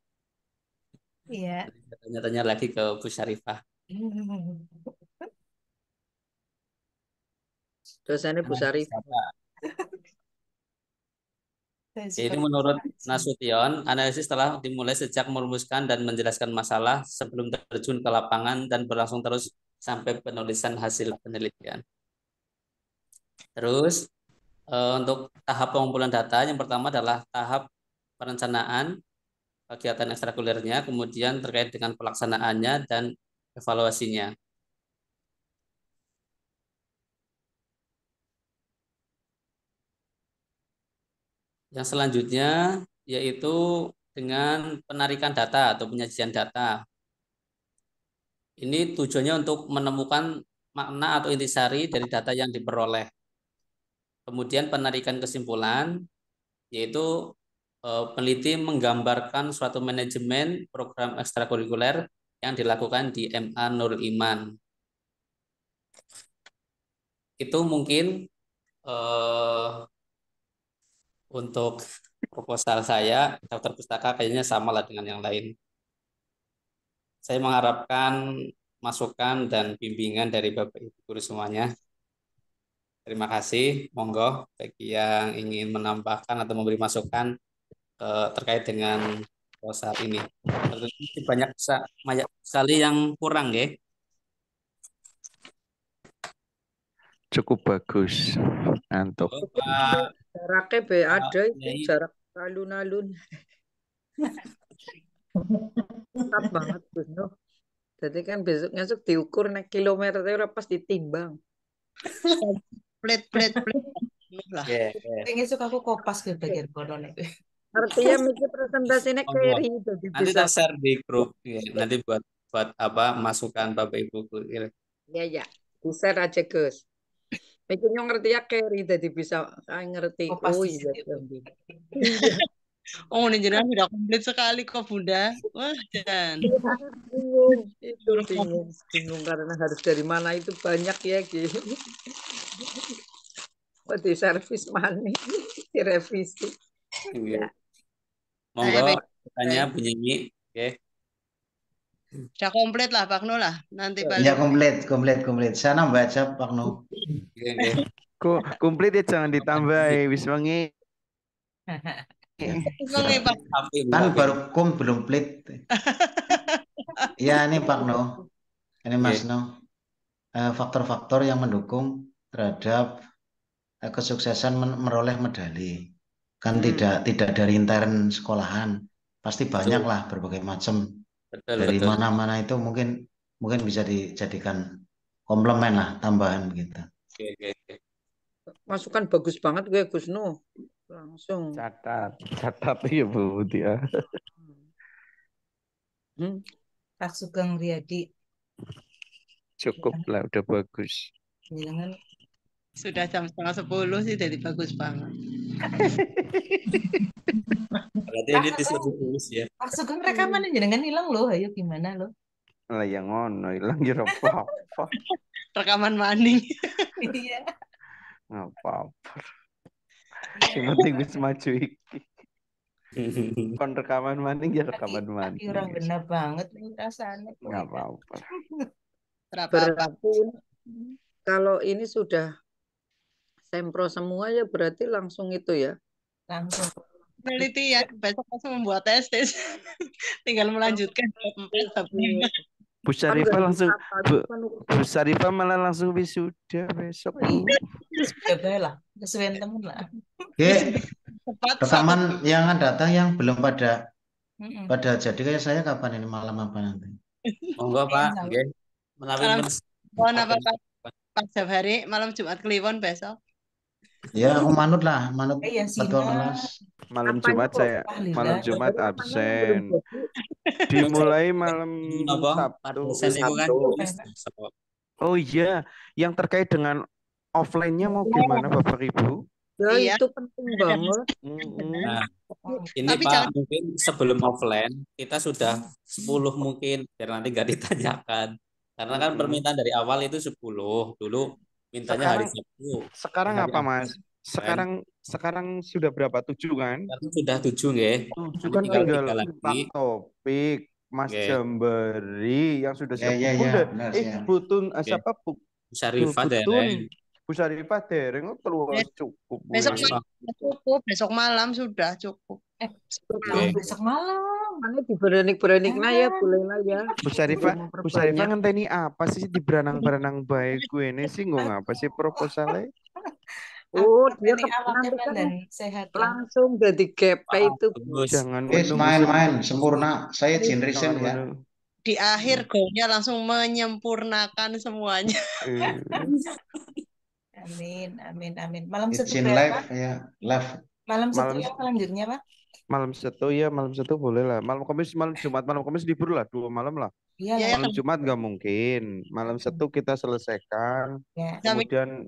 Iya. Tanya-tanya lagi ke Bu Syarifah. Dosennya Bu Syarifah. Ini menurut Nasution, analisis telah dimulai sejak merumuskan dan menjelaskan masalah sebelum terjun ke lapangan dan berlangsung terus sampai penulisan hasil penelitian. Terus untuk tahap pengumpulan data, yang pertama adalah tahap perencanaan kegiatan ekstrakurikulernya, kemudian terkait dengan pelaksanaannya dan evaluasinya. Yang selanjutnya yaitu dengan penarikan data atau penyajian data. Ini tujuannya untuk menemukan makna atau intisari dari data yang diperoleh. Kemudian penarikan kesimpulan, yaitu peneliti menggambarkan suatu manajemen program ekstrakurikuler yang dilakukan di MA Nurul Iman. Itu mungkin untuk proposal saya, daftar pustaka kayaknya sama lah dengan yang lain. Saya mengharapkan masukan dan bimbingan dari Bapak Ibu guru semuanya. Terima kasih. Monggo bagi yang ingin menambahkan atau memberi masukan terkait dengan proposal ini. Banyak sekali yang kurang, ya. Cukup bagus. Mantap. Jaraknya be ada itu jarak alun-alun. Tetap banget Gus Nuh. Jadi kan besok diukur nek kilometer itu pas ditimbang. Plet lah. Besok aku kopas ke bagian kono nek. Artinya mikir presentasinya carry itu nanti tak share di grup ya. Nanti buat apa masukan Bapak Ibu. Ya, di-share aja Gus. Mikirnya ngerti ya carry jadi bisa ngerti. Oh iya. Oh, ini jenengan sudah komplit sekali kok Bunda. Wah, dan bingung karena harus dari mana itu banyak ya gitu. Di servis money, direvisi. Ya. Monggo tanya bunyi, oke. Sudah komplit lah Pak Nuh lah. Nanti paling. Ya komplit. Saya baca Pak Nuh. Komplit ya jangan ditambah wis wengi. Kan baru belum plit. Ya ini Pak Nuh. Ini Mas Nuh. Faktor-faktor yang mendukung terhadap kesuksesan meroleh medali. Kan tidak dari intern sekolahan, pasti banyak lah berbagai macam. Dari mana-mana itu mungkin bisa dijadikan komplemen lah, tambahan begitu. Masukan bagus banget gue Gus Nuh. Langsung catat ya Bu Dia. Pak Sugeng Riyadi. Cukup lah, udah bagus. Jangan Sudah jam 9:30 sih jadi bagus banget. Berarti ini disuruh tulis ya. Pak Sugeng rekaman jenengan hilang loh, ayo gimana loh? Lah yang ngono ilang ya apa-apa. Rekaman maning. Iya. Apa-apa. Sing penting wis maju iki. Kon rekaman maning ya rekaman maning. Orang genap banget nih rasanya. Enggak apa-apa. Berarti kalau ini sudah sempro semua ya berarti langsung itu ya. Langsung. Penelitian besok langsung membuat testis. Tinggal melanjutkan. Bu Syarifah langsung Bu Syarifah malah langsung wisuda besok. Sudah lah, kesuwen temen lah. Oke, rekaman yang datang yang belum pada jadi kayak saya kapan ini malam apa nanti? Monggo Pak, nggih. Menawi Mohon apa Pak Jafari malam Jumat Kliwon besok. Ya, aku manut lah, manut Iya, Ketua kelas. Malam Jumat saya, malam Jumat absen. Dimulai malam Sabtu. Oh iya, yang terkait dengan offline-nya mau gimana Bapak Ibu? Ya, itu penting banget. Nah, ini tapi Pak, mungkin sebelum offline kita sudah 10 mungkin, biar nanti nggak ditanyakan. Karena kan permintaan dari awal itu 10 dulu. Mintanya hari Sabtu. Sekarang apa Mas? Sekarang sudah berapa? 7 kan? Sudah 7 nggih. 7 kan tinggal 4 topik. Mas Jambari yang sudah siap. Butun siapa Bu Syarifah dereng. Bu Syarifah dereng terus cukup. Besok malam sudah cukup. Besok malam. Mana di beranik-beranik ya boleh lah ya. Bu Syarifah ngenteni apa sih di beranang-beranang baik gue ini sih apa sih proposalnya? Oh, dia nanti kan sehat langsung jadi GP itu. Jangan main-main sempurna. Saya Jin Risen ya. Di akhir goalnya langsung menyempurnakan semuanya. Amin. Malam Sabtu live ya, live. Malam Sabtu yang selanjutnya Pak. Malam Sabtu boleh lah. Malam Kamis, malam Jumat, malam Kamis libur lah, 2 malam lah. Iya, malam Jumat nggak mungkin. Malam Sabtu kita selesaikan. Ya. Kemudian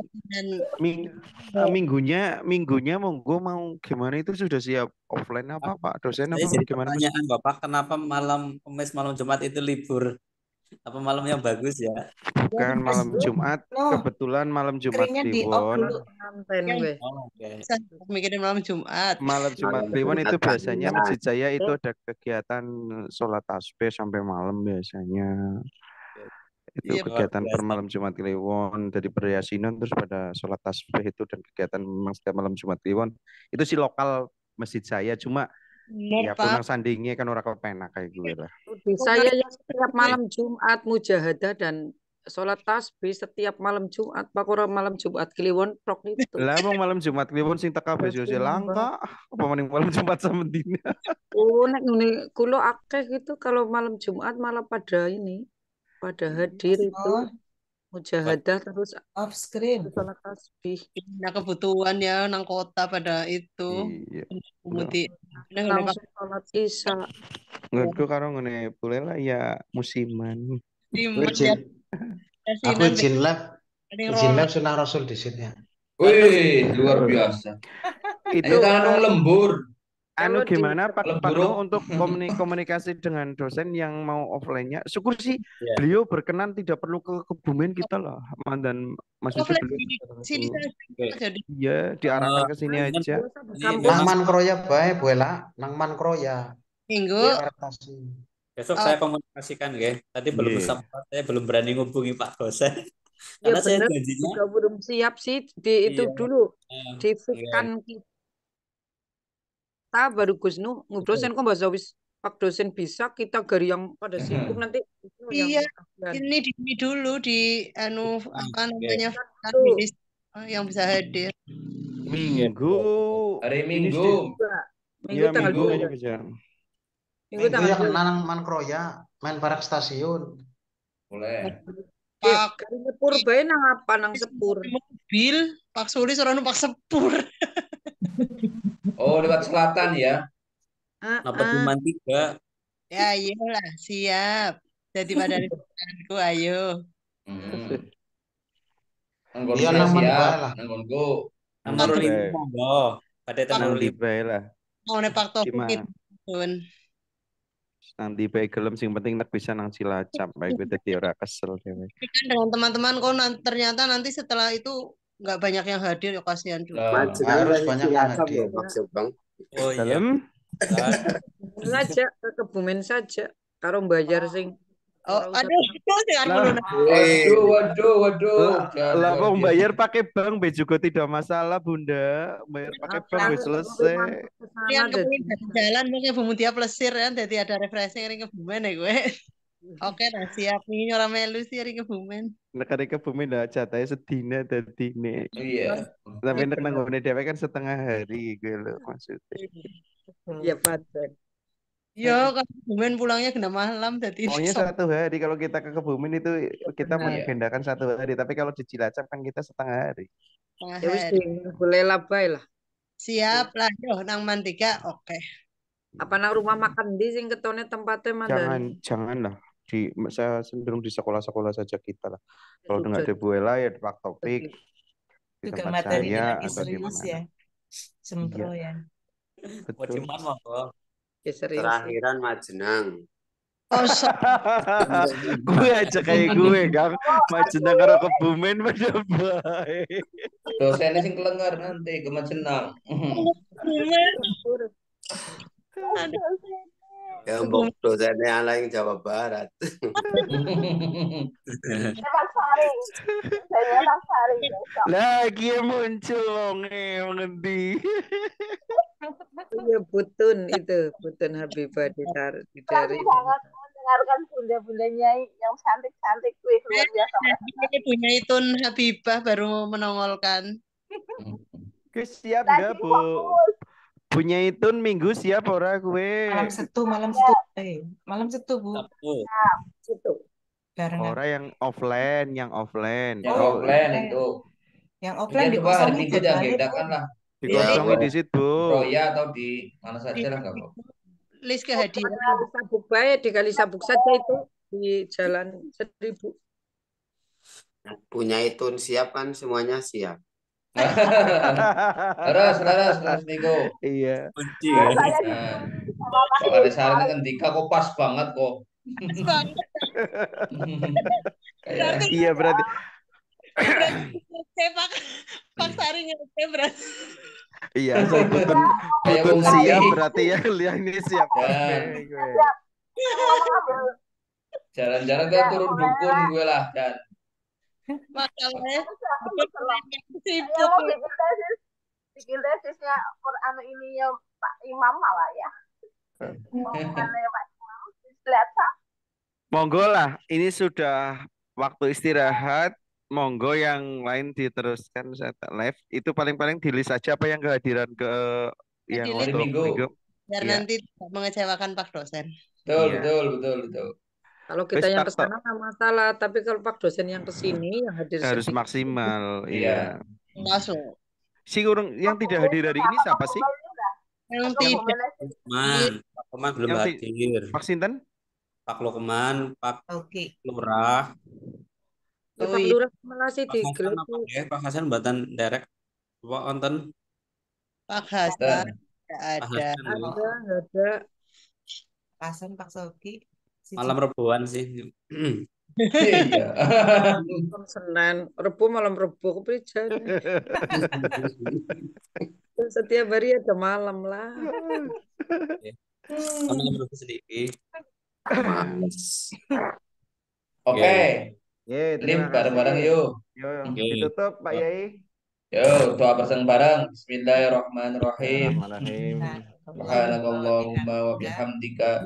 minggunya monggo mau gimana itu sudah siap offline apa Pak dosen apa gimana? Pertanyaan Bapak, kenapa malam Kamis, malam Jumat itu libur? Apa malam yang bagus ya? Bukan malam Jumat, kebetulan malam Jumat Kliwon. Mikirin malam Jumat. Malam Jumat Kliwon itu biasanya masjid saya itu ada kegiatan sholat tasbih sampai malam biasanya. Itu kegiatan per malam Jumat Kliwon dari Beryasinan terus pada sholat tasbih itu dan kegiatan memang setiap malam Jumat Kliwon. Itu sih lokal masjid saya cuma ya punang sandingnya kan orang kepenak kayak gue lah. Saya yang setiap malam Jumat mujahadah dan sholat tasbih setiap malam Jumat, Pak Ora malam Jumat Kliwon prok itu. Lah bang malam Jumat Kliwon sing teka besok langka, apa mending malam Jumat sama dina. Oh nek ngene kula akeh gitu kalau malam Jumat malah pada hadir itu. Mujahadah terus off screen sholat tasbih. Nah kebutuhan ya nang kota pada itu. Iya. Kemudian langsung sholat isya. Nggak karo ngene boleh lah ya musiman. Aku izin live sunah Rasul di sini. Wih luar biasa. Itu kan lembur. Gimana Pak Parno untuk komunikasi dengan dosen yang mau offline-nya? Syukur sih beliau berkenan tidak perlu ke Kebumen kita lah, dan Mas Yusuf sini saja. Iya, diarahkan ke sini aja. Nang Man Kroya bae, Buela, nang Man Kroya. Minggu. Besok saya komunikasikan ya. Tadi belum sempat, saya belum berani ngubungi Pak dosen. Karena saya janjinya juga belum siap sih di itu dulu di kan kita baru Gusnu dosen kok bahasa wis Pak dosen bisa kita gari yang pada sibuk nanti iya ini dulu di apa namanya yang bisa hadir hari Minggu ya nang Man Kroya main parak stasiun boleh Pak sepur bae nang apa nang sepur mobil Pak Suli orang numpak sepur. Oh, lewat selatan ya. Dapat Iman 3. Ya, iyalah, siap. Jadi pada rekanku, ayo. Nggon Iya nang siap, bae lah. nggonku. Nurul Iman monggo. Pada Nang Nurul di Iman. bae lah. Mau nih Pak Taufik Gimana? itu. Nang di bae gelem sing penting nek bisa nang Cilacap bae gue dadi ora kesel dhewe. Kan dengan teman-teman kok ternyata nanti setelah itu nggak banyak yang hadir ya kasihan juga. Harus banyak yang hadir. Oh iya. Dalam saja ke Kebumen saja karo bayar sing Oh, aduh, itu sih Waduh. Lah wong bayar pakai bank be juga tidak masalah, Bunda. Bayar pakai bank be selesai. Yang kemudian dari jalan mungkin Mutia plesir kan jadi ada refreshing ring Kebumen ya gue. Oke lah siap nih ora melu sih ring Kebumen. Nek arek Kebumen dah jatahe sedina dadine. Iya. Tapi nek nang ngene dhewe kan setengah hari gue lho maksudnya. ya paten. Yo kalau Kebumen pulangnya kena malam jadi Pokoknya satu hari kalau kita ke Kebumen itu kita mengagendakan satu hari, tapi kalau di Cilacap kan kita setengah hari. Ya wis boleh labai lah. Siap lah yo nang Mandika oke. Apa nang rumah makan di sing ketone tempatnya Mandani? Janganlah. Saya cenderung di sekolah-sekolah saja kita lah. Kalau nggak ada Bu Ella ya di Pak Topik di Juga tempat materinya saya lagi atau serius gimana. ya. Sempro ya. Betul. monggo. Terakhiran Majenang. Oh, gue aja kayak gue, Kang. Majenang karo Kebumen pada baik. Dosennya sing kelengar nanti ke Majenang. Ya mbok dosennya ala yang Jawa Barat. Lagi muncul ngendi. Iya Butun Habibah dari. Sangat mendengarkan bunda-bunda Nyai yang cantik-cantik luar biasa. Ini punya Itun Habibah baru menongolkan. Siap nggak Bu? Punya Itun minggu siap ora gue? Malam Setu Bu. Itu. Orang yang offline. Yang offline itu. Yang offline di coba hari Minggu jangan bedakan lah. Dikosongi di situ. Roya atau di mana saja lah nggak apa-apa. List kehadiran. Sabuk baik di Kali Sabuk saja itu di Jalan 1000. Punya Itun siap kan semuanya siap. Terus Niko. Iya. Kunci. Ada sarannya kan Dika kok pas banget kok. Iya berarti. Saya Pak Saring saya berarti. Iya, saya Butun siap berarti ya lihat ini siap. Jalan-jalan ke turun dukun gue lah dan masalahnya sibuk bikin tesisnya Quran ini ya Pak Imam malah ya. Monggo lah, ini sudah waktu istirahat. Monggo yang lain diteruskan saya live. Itu paling-paling di list saja apa yang kehadiran ke yang untuk minggu. Biar nanti mengecewakan Pak dosen. Betul. Kalau kita yang ke sana nggak masalah, tapi kalau Pak dosen yang ke sini yang hadir harus maksimal. Iya. Masuk. Si orang yang tidak hadir hari ini siapa sih? Yang tidak. Pak Lukman belum hadir. Pak Sinten? Pak Lukman, Pak Lurah. Pak Lurah masih di Pak Hasan buatan derek. Pak Onten. Pak Hasan ada. Ada. Hasan Pak Soki. Malam Rebuan sih. Iya. Senin, Rebu malam Rebu keprijan. Setiap hari ada malam lah. Malam Rebu sedikit. Oke. Lim bareng-bareng yuk. Ditutup Pak Yai. Yo, doa bareng-bareng. Bismillahirrahmanirrahim. Subhanakallahumma wa bihamdika.